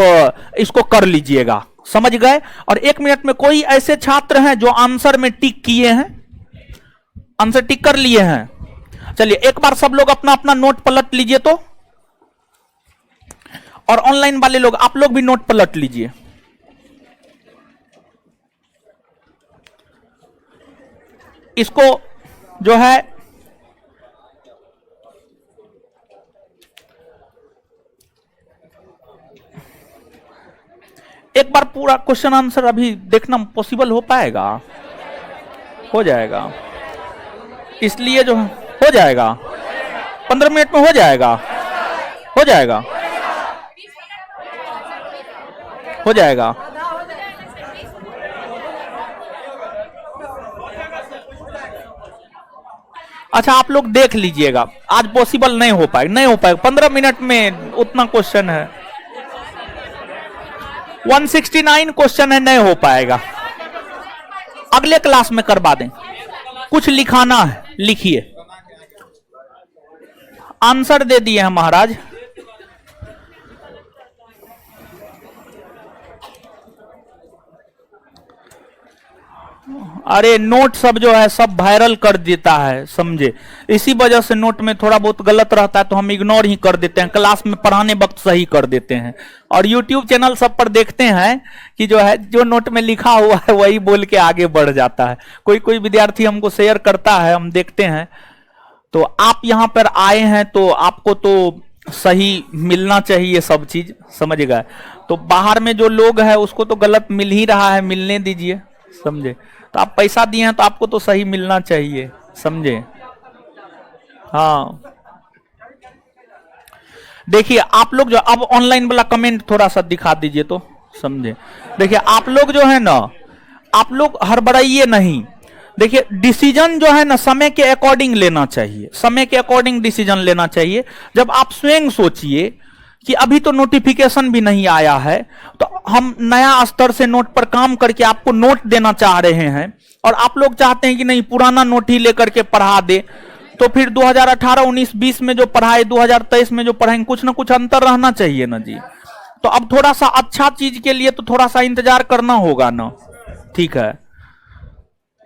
इसको कर लीजिएगा, समझ गए। और 1 मिनट में कोई ऐसे छात्र हैं जो आंसर में टिक किए हैं, आंसर टिक कर लिए हैं? चलिए एक बार सब लोग अपना अपना नोट पलट लीजिए तो, और ऑनलाइन वाले लोग आप लोग भी नोट पलट लीजिए। इसको जो है एक बार पूरा क्वेश्चन आंसर अभी देखना पॉसिबल हो पाएगा? हो जाएगा, इसलिए जो हो जाएगा 15 मिनट में हो जाएगा, हो जाएगा, हो जाएगा। अच्छा आप लोग देख लीजिएगा, आज पॉसिबल नहीं हो पाएगा, नहीं हो पाएगा 15 मिनट में उतना क्वेश्चन है, 169 क्वेश्चन है, नहीं हो पाएगा। अगले क्लास में करवा दें। कुछ लिखाना है, लिखिए। आंसर दे दिए हैं महाराज। अरे नोट सब जो है सब वायरल कर देता है, समझे, इसी वजह से नोट में थोड़ा बहुत गलत रहता है तो हम इग्नोर ही कर देते हैं, क्लास में पढ़ाने वक्त सही कर देते हैं। और यूट्यूब चैनल सब पर देखते हैं कि जो है जो नोट में लिखा हुआ है वही बोल के आगे बढ़ जाता है। कोई कोई विद्यार्थी हमको शेयर करता है, हम देखते हैं। तो आप यहां पर आए हैं तो आपको तो सही मिलना चाहिए सब चीज, समझ गए। तो बाहर में जो लोग हैं उसको तो गलत मिल ही रहा है, मिलने दीजिए, समझे। तो आप पैसा दिए हैं तो आपको तो सही मिलना चाहिए, समझे। हाँ देखिए आप लोग जो अब ऑनलाइन वाला कमेंट थोड़ा सा दिखा दीजिए तो, समझे। देखिए आप लोग जो है ना, आप लोग हड़बड़ाइए नहीं। देखिए डिसीजन जो है ना समय के अकॉर्डिंग लेना चाहिए, समय के अकॉर्डिंग डिसीजन लेना चाहिए। जब आप स्वयं सोचिए कि अभी तो नोटिफिकेशन भी नहीं आया है, तो हम नया स्तर से नोट पर काम करके आपको नोट देना चाह रहे हैं, और आप लोग चाहते हैं कि नहीं पुराना नोट ही लेकर के पढ़ा दे, तो फिर 2018, 19, 20 में जो पढ़ाए 2023 में जो पढ़ाएंगे कुछ ना कुछ अंतर रहना चाहिए ना जी। तो अब थोड़ा सा अच्छा चीज के लिए तो थोड़ा सा इंतजार करना होगा ना, ठीक है।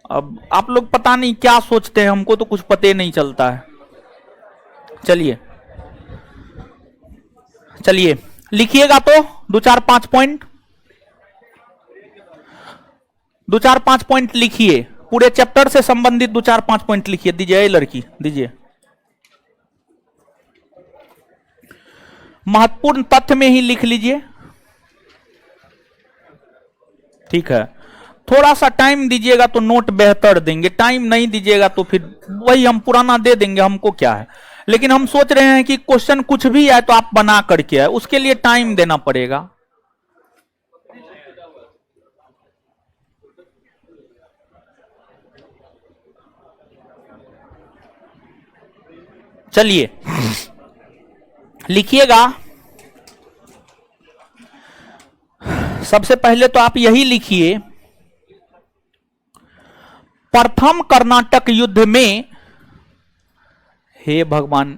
अब आप लोग पता नहीं क्या सोचते हैं, हमको तो कुछ पता नहीं चलता है। चलिए चलिए लिखिएगा तो 2-4-5 पॉइंट, 2-4-5 पॉइंट लिखिए, पूरे चैप्टर से संबंधित 2-4-5 पॉइंट लिखिए। दीजिए लड़की, दीजिए। महत्वपूर्ण तथ्य में ही लिख लीजिए, ठीक है। थोड़ा सा टाइम दीजिएगा तो नोट बेहतर देंगे, टाइम नहीं दीजिएगा तो फिर वही हम पुराना दे देंगे, हमको क्या है। लेकिन हम सोच रहे हैं कि क्वेश्चन कुछ भी है तो आप बना करके है, उसके लिए टाइम देना पड़ेगा। चलिए लिखिएगा। सबसे पहले तो आप यही लिखिए, प्रथम कर्नाटक युद्ध में, हे भगवान,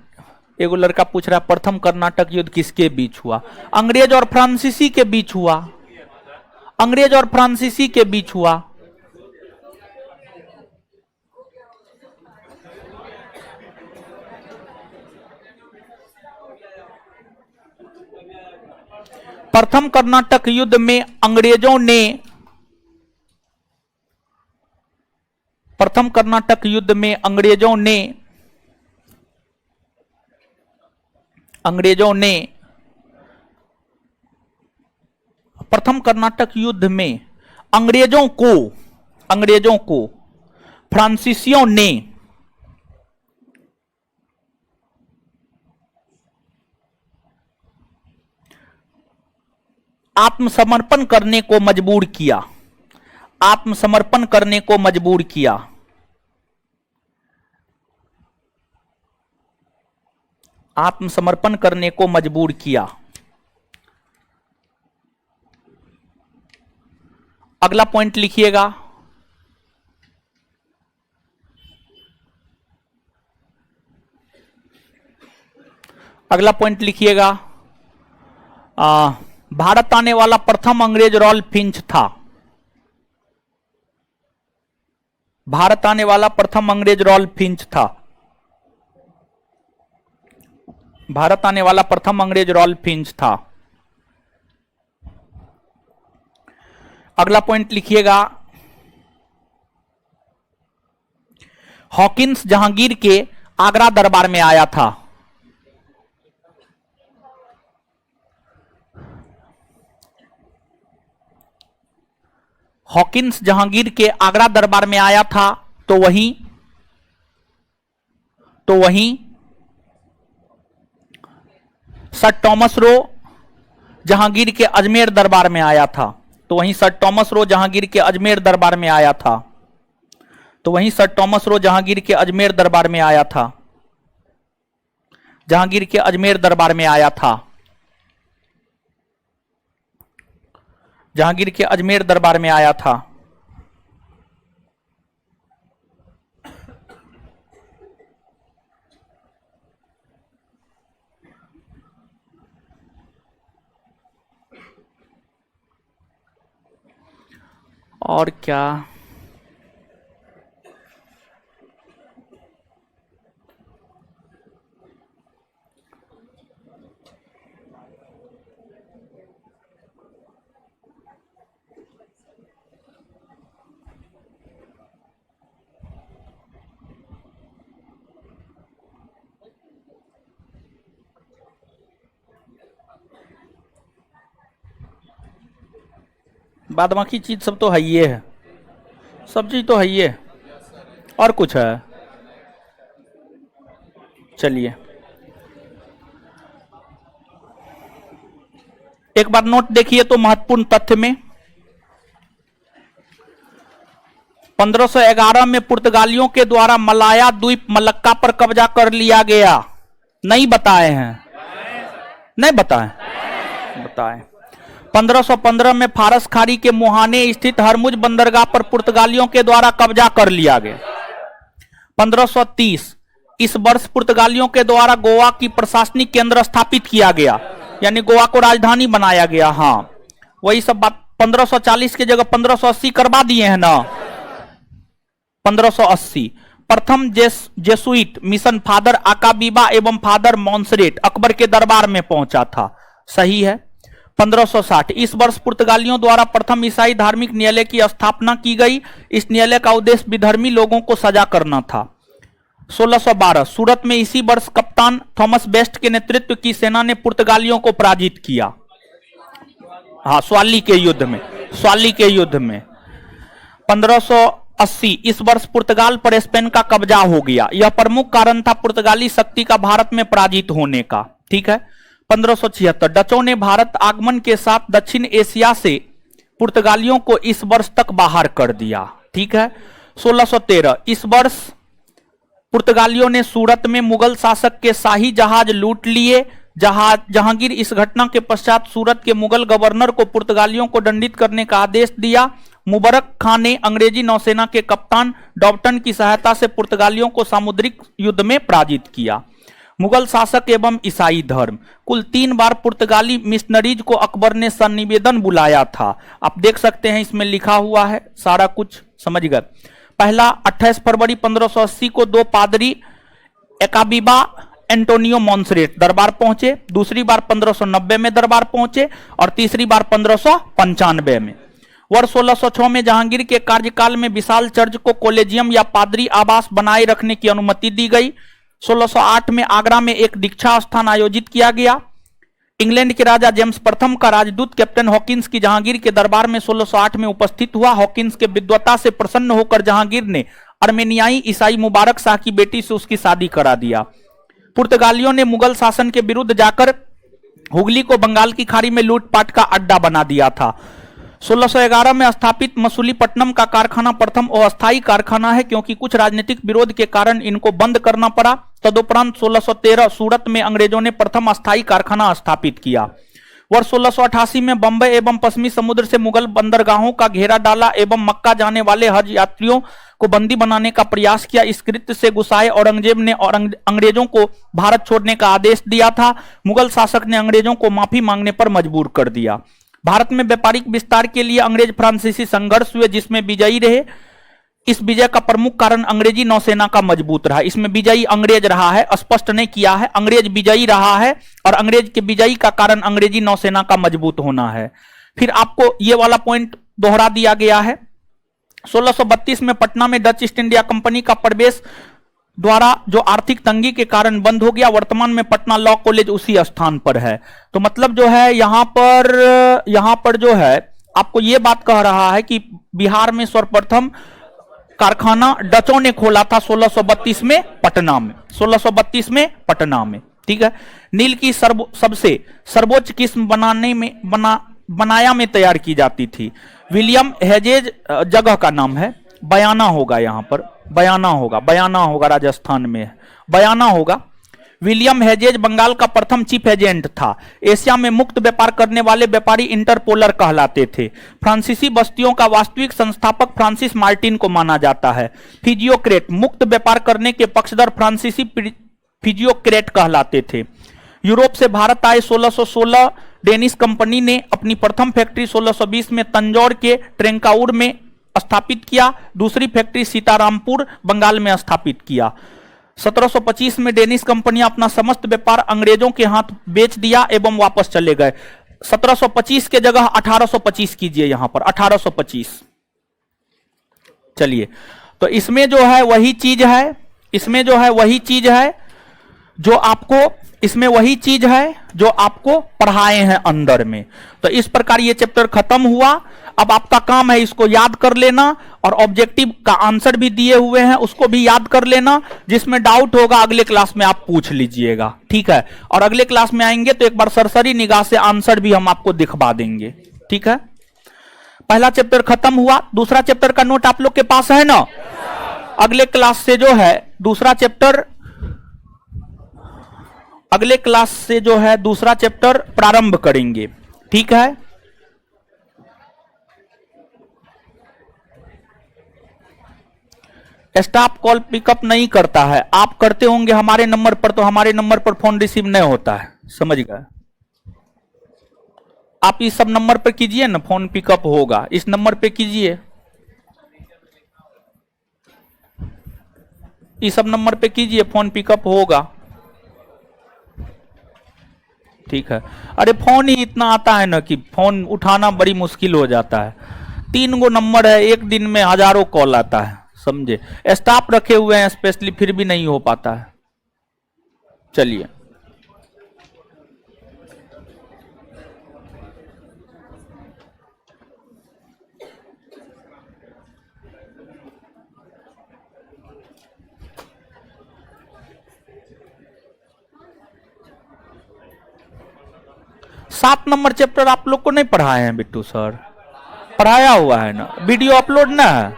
एगो लड़का पूछ रहा है प्रथम कर्नाटक युद्ध किसके बीच हुआ? अंग्रेज और फ्रांसीसी के बीच हुआ, अंग्रेज और फ्रांसीसी के बीच हुआ। प्रथम कर्नाटक युद्ध में अंग्रेजों ने, प्रथम कर्नाटक युद्ध में अंग्रेजों ने प्रथम कर्नाटक युद्ध में अंग्रेजों को फ्रांसीसियों ने आत्मसमर्पण करने को मजबूर किया, आत्मसमर्पण करने को मजबूर किया। आत्मसमर्पण करने को मजबूर किया। अगला पॉइंट लिखिएगा, अगला पॉइंट लिखिएगा, भारत आने वाला प्रथम अंग्रेज रॉल्फ फिंच था। भारत आने वाला प्रथम अंग्रेज रॉल्फ फिंच था। भारत आने वाला प्रथम अंग्रेज रॉल्फ फिंच था। अगला पॉइंट लिखिएगा, हॉकिंस जहांगीर के आगरा दरबार में आया था। हॉकिंस जहांगीर के आगरा दरबार में आया था, तो वहीं सर टॉमस रो जहांगीर के अजमेर दरबार में आया था। तो वहीं सर टॉमस रो जहांगीर के अजमेर दरबार में आया था। तो वहीं सर टॉमस रो जहांगीर के अजमेर दरबार में आया था। जहांगीर के अजमेर दरबार में आया था। जहांगीर के अजमेर दरबार में आया था। और क्या, बाद बाकी चीज सब तो है ही है, सब चीज तो है ही है। और कुछ है? चलिए एक बार नोट देखिए तो महत्वपूर्ण तथ्य में 1511 में पुर्तगालियों के द्वारा मलाया द्वीप मलक्का पर कब्जा कर लिया गया। नहीं बताए हैं? नहीं बताए? बताए। 1515 में फारस खाड़ी के मुहाने स्थित हरमुज बंदरगाह पर पुर्तगालियों के द्वारा कब्जा कर लिया गया। 1530 इस वर्ष पुर्तगालियों के द्वारा गोवा की प्रशासनिक केंद्र स्थापित किया गया, यानी गोवा को राजधानी बनाया गया। हाँ वही सब बात 1540 की जगह 1580 करवा दिए हैं ना। 1580 प्रथम जेसुइट मिशन फादर आकाबीबा एवं फादर मॉन्सरेट अकबर के दरबार में पहुंचा था। सही है। 1560 इस वर्ष पुर्तगालियों द्वारा प्रथम ईसाई धार्मिक न्यायालय की स्थापना की गई। इस न्यायालय का उद्देश्य विधर्मी लोगों को सजा करना था। 1612 सूरत में इसी वर्ष कप्तान थॉमस बेस्ट के नेतृत्व की सेना ने पुर्तगालियों को पराजित किया। हाँ स्वाली के युद्ध में, स्वाली के युद्ध में। 1580 इस वर्ष पुर्तगाल पर स्पेन का कब्जा हो गया। यह प्रमुख कारण था पुर्तगाली शक्ति का भारत में पराजित होने का। ठीक है। 1576 डचों ने भारत आगमन के साथ दक्षिण एशिया से पुर्तगालियों को इस वर्ष तक बाहर कर दिया। ठीक है। 1613 इस वर्ष पुर्तगालियों ने सूरत में मुगल शासक के शाही जहाज लूट लिए। जहांगीर इस घटना के पश्चात सूरत के मुगल गवर्नर को पुर्तगालियों को दंडित करने का आदेश दिया। मुबरक खान ने अंग्रेजी नौसेना के कप्तान डॉब्टन की सहायता से पुर्तगालियों को सामुद्रिक युद्ध में पराजित किया। मुगल शासक एवं ईसाई धर्म कुल 3 बार पुर्तगाली मिशनरीज को अकबर ने सन्निवेदन बुलाया था। आप देख सकते हैं इसमें लिखा हुआ है, सारा कुछ समझ गए। पहला 28 फरवरी 1580 को 2 पादरी एकाबीबा एंटोनियो मॉन्सरेट दरबार पहुंचे। दूसरी बार 1590 में दरबार पहुंचे और तीसरी बार 1595 में। वर्ष 1606 में जहांगीर के कार्यकाल में विशाल चर्च को कॉलेजियम या पादरी आवास बनाए रखने की अनुमति दी गई। 1608 में आगरा में एक दीक्षा स्थान आयोजित किया गया। इंग्लैंड के राजा जेम्स प्रथम का राजदूत कैप्टन हॉकिंस की जहांगीर के दरबार में 1608 में उपस्थित हुआ। हॉकिंस के विद्वता से प्रसन्न होकर जहांगीर ने अर्मेनियाई ईसाई मुबारक शाह की बेटी से उसकी शादी करा दिया। पुर्तगालियों ने मुगल शासन के विरुद्ध जाकर हुगली को बंगाल की खाड़ी में लूटपाट का अड्डा बना दिया था। 1611 में स्थापित मसूलीपट्टनम का कारखाना प्रथम अस्थायी कारखाना है, क्योंकि कुछ राजनीतिक विरोध के कारण इनको बंद करना पड़ा। तदुपरांत 1613 सूरत में अंग्रेजों ने प्रथम अस्थायी कारखाना स्थापित किया। वर्ष 1688 में बंबई एवं पश्चिमी समुद्र से मुगल बंदरगाहों का घेरा डाला एवं मक्का जाने वाले हज यात्रियों को बंदी बनाने का प्रयास किया। इस कृत्य से गुस्साए औरंगजेब ने अंग्रेजों को भारत छोड़ने का आदेश दिया था। मुगल शासक ने अंग्रेजों को माफी मांगने पर मजबूर कर दिया। भारत में व्यापारिक विस्तार के लिए अंग्रेज फ्रांसीसी संघर्ष हुए, जिसमें विजयी रहे। इस विजय का प्रमुख कारण अंग्रेजी नौसेना का मजबूत रहा। इसमें विजयी अंग्रेज रहा है, स्पष्ट नहीं किया है, अंग्रेज विजयी रहा है और अंग्रेज के विजयी का कारण अंग्रेजी नौसेना का मजबूत होना है। फिर आपको यह वाला पॉइंट दोहरा दिया गया है। 1632 में पटना में डच ईस्ट इंडिया कंपनी का प्रवेश द्वारा जो आर्थिक तंगी के कारण बंद हो गया। वर्तमान में पटना लॉ कॉलेज उसी स्थान पर है। तो मतलब जो है यहां पर जो है आपको यह बात कह रहा है कि बिहार में सर्वप्रथम कारखाना डचों ने खोला था 1632 में पटना में, 1632 में पटना में। ठीक है। नील की सबसे सर्वोच्च किस्म बनाया में तैयार की जाती थी। विलियम हेजेज जगह का नाम है, बयाना होगा, यहां पर बयाना होगा राजस्थान में बयाना होगा। विलियम हेजेज बंगाल का प्रथम चीफ एजेंट था। एशिया में मुक्त व्यापार करने वाले व्यापारी इंटरपोलर कहलाते थे। फ्रांसीसी बस्तियों का वास्तविक संस्थापक फ्रांसिस मार्टिन को माना जाता है। फिजियोक्रेट मुक्त व्यापार करने के पक्षधर फ्रांसीसी फिजियोक्रेट कहलाते थे। यूरोप से भारत आए 1616 डेनिश कंपनी ने अपनी प्रथम फैक्ट्री 1620 में तंजौर के ट्रेंकाउर में स्थापित किया। दूसरी फैक्ट्री सीतारामपुर बंगाल में स्थापित किया। 1725 में डेनिश कंपनी अपना समस्त व्यापार अंग्रेजों के हाथ बेच दिया एवं वापस चले गए। 1725 के जगह 1825 कीजिए, यहां पर 1825। चलिए, तो इसमें जो है वही चीज है, इसमें वही चीज है जो आपको पढ़ाए हैं अंदर में। तो इस प्रकार ये चैप्टर खत्म हुआ। अब आपका काम है इसको याद कर लेना और ऑब्जेक्टिव का आंसर भी दिए हुए हैं उसको भी याद कर लेना। जिसमें डाउट होगा अगले क्लास में आप पूछ लीजिएगा। ठीक है। और अगले क्लास में आएंगे तो एक बार सरसरी निगाह से आंसर भी हम आपको दिखवा देंगे। ठीक है। पहला चैप्टर खत्म हुआ। दूसरा चैप्टर का नोट आप लोग के पास है ना? अगले क्लास से जो है दूसरा चैप्टर प्रारंभ करेंगे। ठीक है। स्टाफ कॉल पिकअप नहीं करता है। आप करते होंगे हमारे नंबर पर, तो हमारे नंबर पर फोन रिसीव नहीं होता है, समझ गए? आप इस सब नंबर पर कीजिए ना, फोन पिकअप होगा। इस नंबर पे कीजिए, इस सब नंबर पे कीजिए, फोन पिकअप होगा। ठीक है। अरे फोन ही इतना आता है ना कि फोन उठाना बड़ी मुश्किल हो जाता है। 3 गो नंबर है, एक दिन में हजारों कॉल आता है, समझे? स्टाफ रखे हुए हैं स्पेशली, फिर भी नहीं हो पाता है। चलिए, सात नंबर चैप्टर आप लोग को नहीं पढ़ाए हैं बिट्टू सर? पढ़ाया हुआ है ना, वीडियो अपलोड ना है,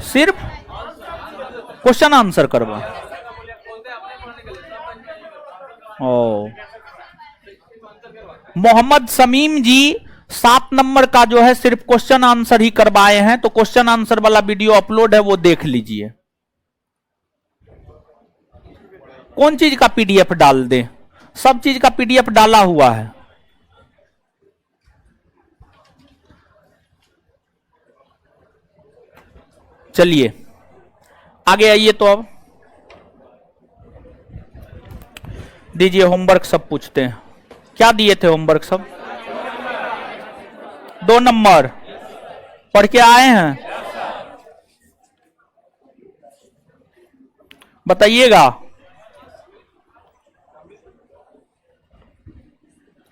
सिर्फ क्वेश्चन आंसर करवा। ओ, मोहम्मद शमीम जी 7 नंबर का जो है सिर्फ क्वेश्चन आंसर ही करवाए हैं। तो क्वेश्चन आंसर वाला वीडियो अपलोड है, वो देख लीजिए। कौन चीज का पीडीएफ डाल दें? सब चीज का पीडीएफ डाला हुआ है। चलिए आगे आइए। तो अब दीजिए होमवर्क, सब पूछते हैं। क्या दिए थे होमवर्क? सब 2 नंबर पढ़ के आए हैं, बताइएगा।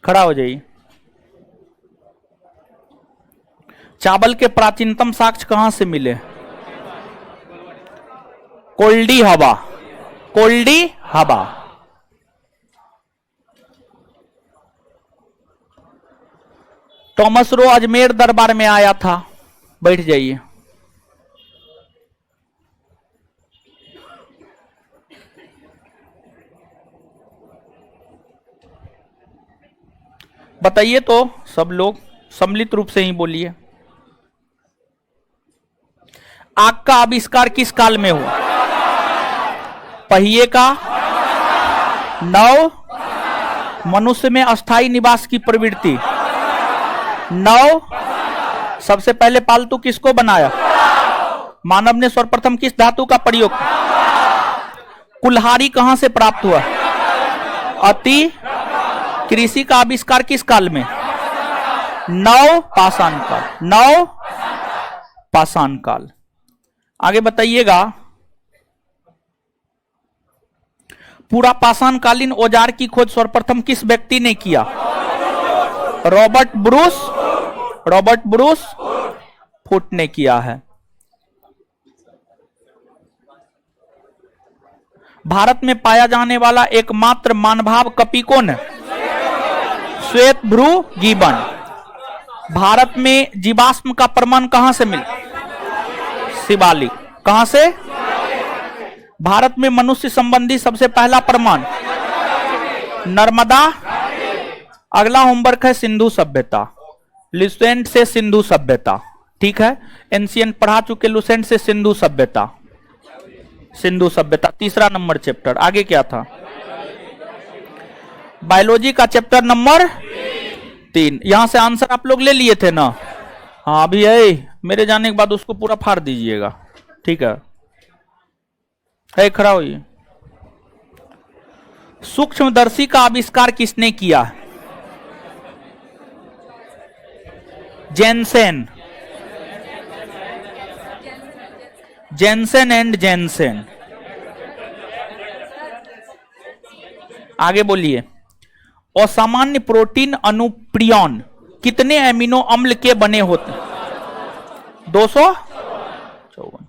खड़ा हो जाइए। चावल के प्राचीनतम साक्ष्य कहां से मिले? कोल्डी हवा, कोल्डी हवा। टॉमस रो अजमेर दरबार में आया था। बैठ जाइए। बताइए तो सब लोग सम्मिलित रूप से ही बोलिए। आग का आविष्कार किस काल में हुआ? पहिए का? नौ, मनुष्य में अस्थायी निवास की प्रवृत्ति। नौ, सबसे पहले पालतू किसको बनाया? मानव ने सर्वप्रथम किस धातु का प्रयोग? कुल्हाड़ी कहां से प्राप्त हुआ? अति। कृषि का आविष्कार किस काल में? नव पाषाण काल। नव पाषाण काल। आगे बताइएगा। पूरा पाषाण कालीन औजार की खोज सर्वप्रथम किस व्यक्ति ने किया? Robert Bruce. Robert Bruce foot ने किया है। भारत में पाया जाने वाला एकमात्र मानभाव कपि कौन है? श्वेत भ्रू गिबन। भारत में जीवाश्म का प्रमाण कहां से मिला? शिवालिक। कहां से? भारत में मनुष्य संबंधी सबसे पहला प्रमाण? नर्मदा। अगला होमवर्क है सिंधु सभ्यता। लुसेंट से सिंधु सभ्यता। ठीक है, एंशिएंट पढ़ा चुके। लुसेंट से सिंधु सभ्यता। सिंधु सभ्यता तीसरा नंबर चैप्टर। आगे क्या था? बायोलॉजी का चैप्टर नंबर 3। यहां से आंसर आप लोग ले लिए थे ना? हाँ, अभी है। मेरे जाने के बाद उसको पूरा फाड़ दीजिएगा। ठीक है, खड़ा होइए। सूक्ष्मदर्शी का आविष्कार किसने किया? जेनसेन। Jansen and Jansen. आगे बोलिए। असामान्य प्रोटीन अनुप्रियन कितने एमिनो अम्ल के बने होते? 254।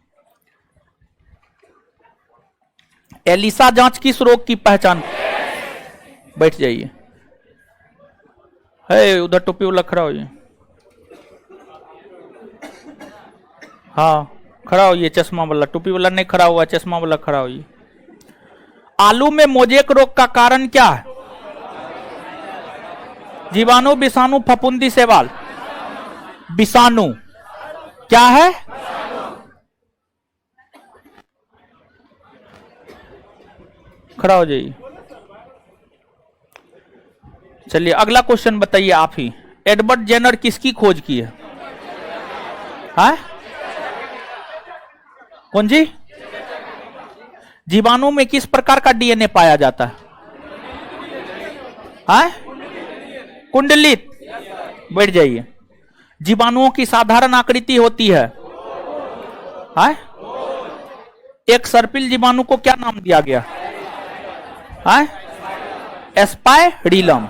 एलिसा जांच किस रोग की पहचान? बैठ जाइए। है उधर टोपी वाला खड़ा होइए। हाँ, खड़ा होइए। चश्मा वाला, टोपी वाला नहीं खड़ा हुआ, चश्मा वाला खड़ा होइए। आलू में मोजेक रोग का कारण क्या है? जीवाणु, विषाणु, फफूंदी, शैवाल। विषाणु। क्या है? खड़ा हो जाइए। चलिए अगला क्वेश्चन बताइए आप ही। एडवर्ड जेनर किसकी खोज की है? हाँ? कौन जी? जीवाणु में किस प्रकार का डीएनए पाया जाता है? हाँ? कुंडलित। बैठ जाइए। जीवाणुओं की साधारण आकृति होती है? हाँ? एक सर्पिल जीवाणु को क्या नाम दिया गया? हाँ? एस्पाइरिलम।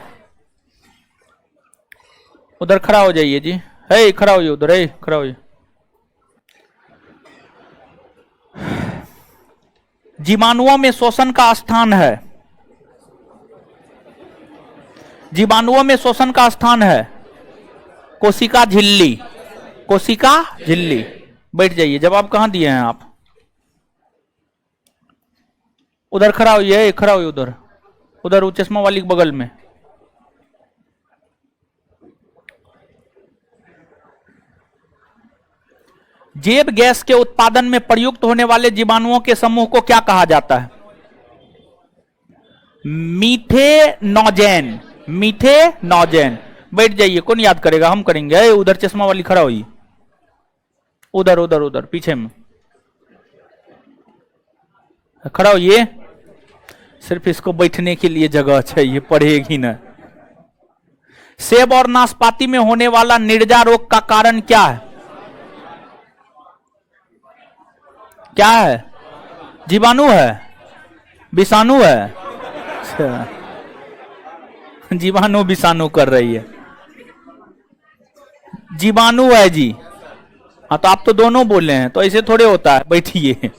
उधर खड़ा हो जाइए जी। है, खड़ा होइए उधर। है, खड़ा होइए। जीवाणुओं में श्वसन का स्थान है? जीवाणुओं में श्वसन का स्थान है कोशिका झिल्ली। कोशिका झिल्ली। बैठ जाइए। जवाब कहां दिए हैं आप? उधर खड़ा होइए। खड़ा होइए उधर। उधर चश्मा वाली के बगल में। जैव गैस के उत्पादन में प्रयुक्त होने वाले जीवाणुओं के समूह को क्या कहा जाता है? मीथेनोजेन। मीथेनोजेन। बैठ जाइए। कौन याद करेगा? हम करेंगे। उधर चश्मा वाली खड़ा हुई। उधर उधर उधर पीछे में खड़ा होइए। सिर्फ इसको बैठने के लिए जगह चाहिए, पढ़ेगी ना। सेब और नाशपाती में होने वाला निर्जा रोग का कारण क्या है? क्या है? जीवाणु है? विषाणु है? अच्छा, जीवाणु विषाणु कर रही है। जीवाणु है जी। हाँ तो आप तो दोनों बोले हैं, तो ऐसे थोड़े होता है। बैठिए,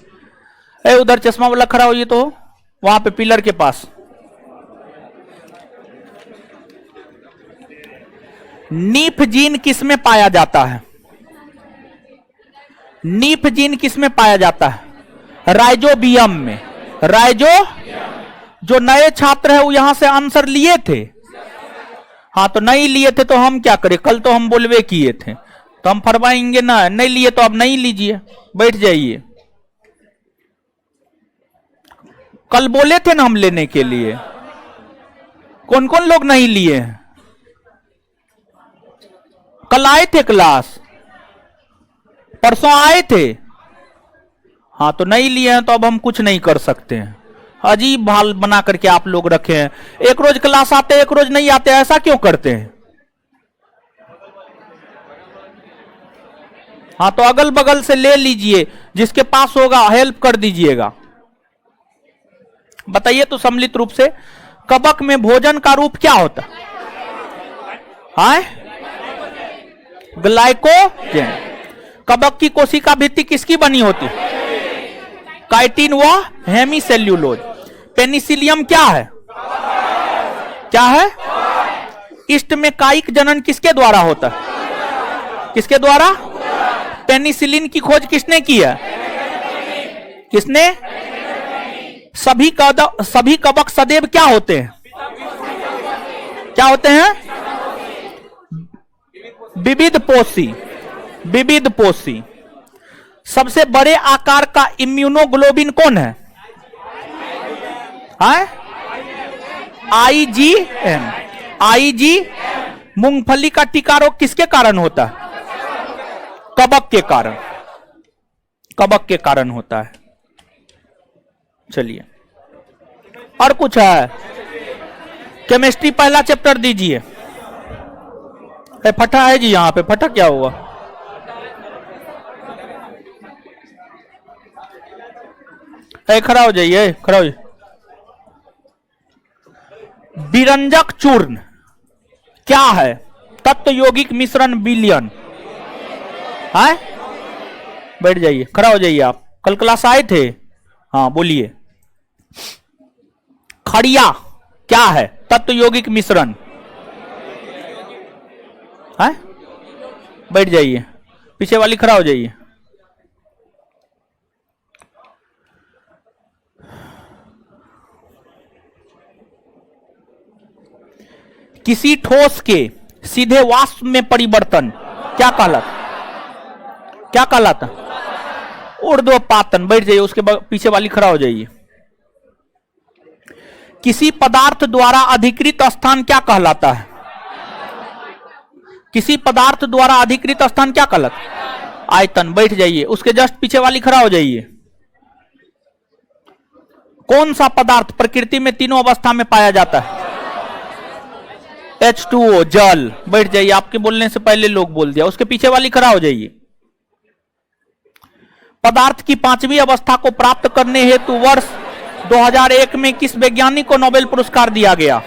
उधर चश्मा वाला खड़ा होइए तो, वहां पे पिलर के पास। नीफ जीन किसमें पाया जाता है? नीफ जीन किसमें पाया जाता है? राइजोबियम में। राइजो, जो नए छात्र है वो यहां से आंसर लिए थे। हाँ तो नहीं लिए थे तो हम क्या करें, कल तो हम बोलवे किए थे तो हम फरमाएंगे ना, नहीं लिए तो अब नहीं लीजिए, बैठ जाइए। कल बोले थे ना हम लेने के लिए। कौन कौन लोग नहीं लिए हैं? कल आए थे क्लास, परसों आए थे। हाँ तो नहीं लिए हैं तो अब हम कुछ नहीं कर सकते हैं। अजीब हाल बना करके आप लोग रखे हैं, एक रोज क्लास आते एक रोज नहीं आते, ऐसा क्यों करते हैं? हाँ तो अगल बगल से ले लीजिए, जिसके पास होगा हेल्प कर दीजिएगा। बताइए तो सम्मिलित रूप से, कबक में भोजन का रूप क्या होता है? ग्लाइकोजन। कबक की कोशिका भित्ति किसकी बनी होती है? काइटिन व हेमीसेल्यूलोज। पेनिसिलियम क्या है? क्या है? इष्ट में कायिक जनन किसके द्वारा होता है? किसके द्वारा? पेनिसिलिन की खोज किसने की है? किसने? सभी कबक सदैव क्या होते हैं? क्या होते हैं? विविध पोषी। विविध पोषी। सबसे बड़े आकार का इम्यूनोग्लोबिन कौन है? IgM। IG मूंगफली का टीका रोग किसके कारण होता है? कबक के कारण। कबक के कारण होता है। चलिए और कुछ है? केमिस्ट्री पहला चैप्टर दीजिए। फटा है जी, यहां पे फटा क्या हुआ? खड़ा हो जाइए, खड़ा हो जाइए। विरंजक चूर्ण क्या है? तत्व यौगिक मिश्रण विलयन है। बैठ जाइए, खड़ा हो जाइए। आप कल क्लास आए थे? हाँ बोलिए। खड़िया क्या है? तत्व यौगिक मिश्रण है। बैठ जाइए, पीछे वाली खड़ा हो जाइए। किसी ठोस के सीधे वाष्प में परिवर्तन क्या कहलाता? क्या कहलाता? ऊर्ध्वपातन। बैठ जाइए, उसके पीछे वाली खड़ा हो जाइए। किसी पदार्थ द्वारा अधिकृत स्थान क्या कहलाता है? किसी पदार्थ द्वारा अधिकृत स्थान क्या कहलाता है? आयतन। बैठ जाइए, उसके जस्ट पीछे वाली खड़ा हो जाइए। कौन सा पदार्थ प्रकृति में तीनों अवस्था में पाया जाता है? H2O जल। बैठ जाइए, आपके बोलने से पहले लोग बोल दिया। उसके पीछे वाली खड़ा हो जाइए। पदार्थ की पांचवी अवस्था को प्राप्त करने हेतु वर्ष 2001 में किस वैज्ञानिक को नोबेल पुरस्कार दिया गया?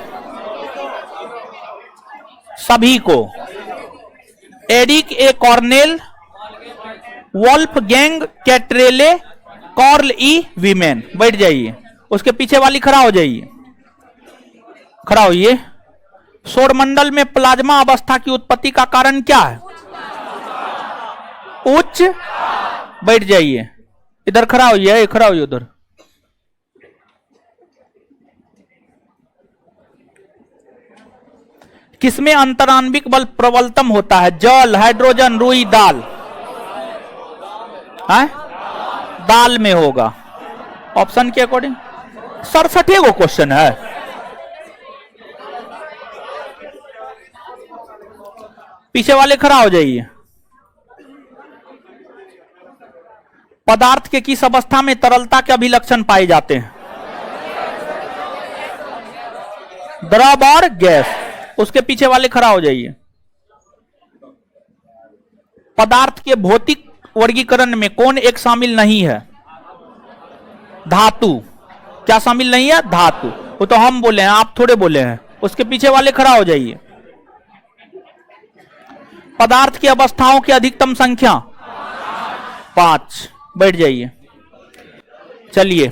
सभी को। एरिक ए कॉर्नेल, वोल्फगैंग कैट्रेले, कार्ल ई वीमेन। बैठ जाइए, उसके पीछे वाली खड़ा हो जाइए। खड़ा होइए। सौरमंडल में प्लाज्मा अवस्था की उत्पत्ति का कारण क्या है? उच्च। बैठ जाइए, इधर खड़ा होइए, खड़ा होइए उधर। किसमें अंतराण्विक बल प्रबलतम होता है? जल, हाइड्रोजन, रुई, दाल है? दाल में होगा। ऑप्शन के अकॉर्डिंग 67 गो क्वेश्चन है। पीछे वाले खड़ा हो जाइए। पदार्थ के किस अवस्था में तरलता के अभिलक्षण पाए जाते हैं? द्रव और गैस। उसके पीछे वाले खड़ा हो जाइए। पदार्थ के भौतिक वर्गीकरण में कौन एक शामिल नहीं है? धातु। क्या शामिल नहीं है? धातु। वो तो हम बोले हैं, आप थोड़े बोले हैं। उसके पीछे वाले खड़ा हो जाइए। पदार्थ की अवस्थाओं की अधिकतम संख्या 5। बैठ जाइए। चलिए,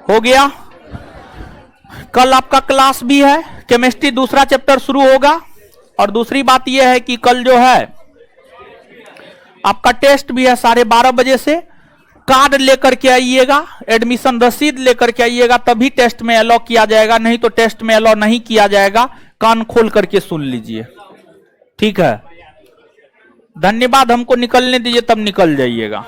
हो गया। कल आपका क्लास भी है, केमिस्ट्री दूसरा चैप्टर शुरू होगा। और दूसरी बात यह है कि कल जो है आपका टेस्ट भी है 12:30 बजे से। कार्ड लेकर के आइएगा, एडमिशन रसीद लेकर के आइएगा, तभी टेस्ट में अलाउ किया जाएगा, नहीं तो टेस्ट में अलाउ नहीं किया जाएगा। कान खोल करके सुन लीजिए, ठीक है। धन्यवाद। हमको निकलने दीजिए, तब निकल जाइएगा।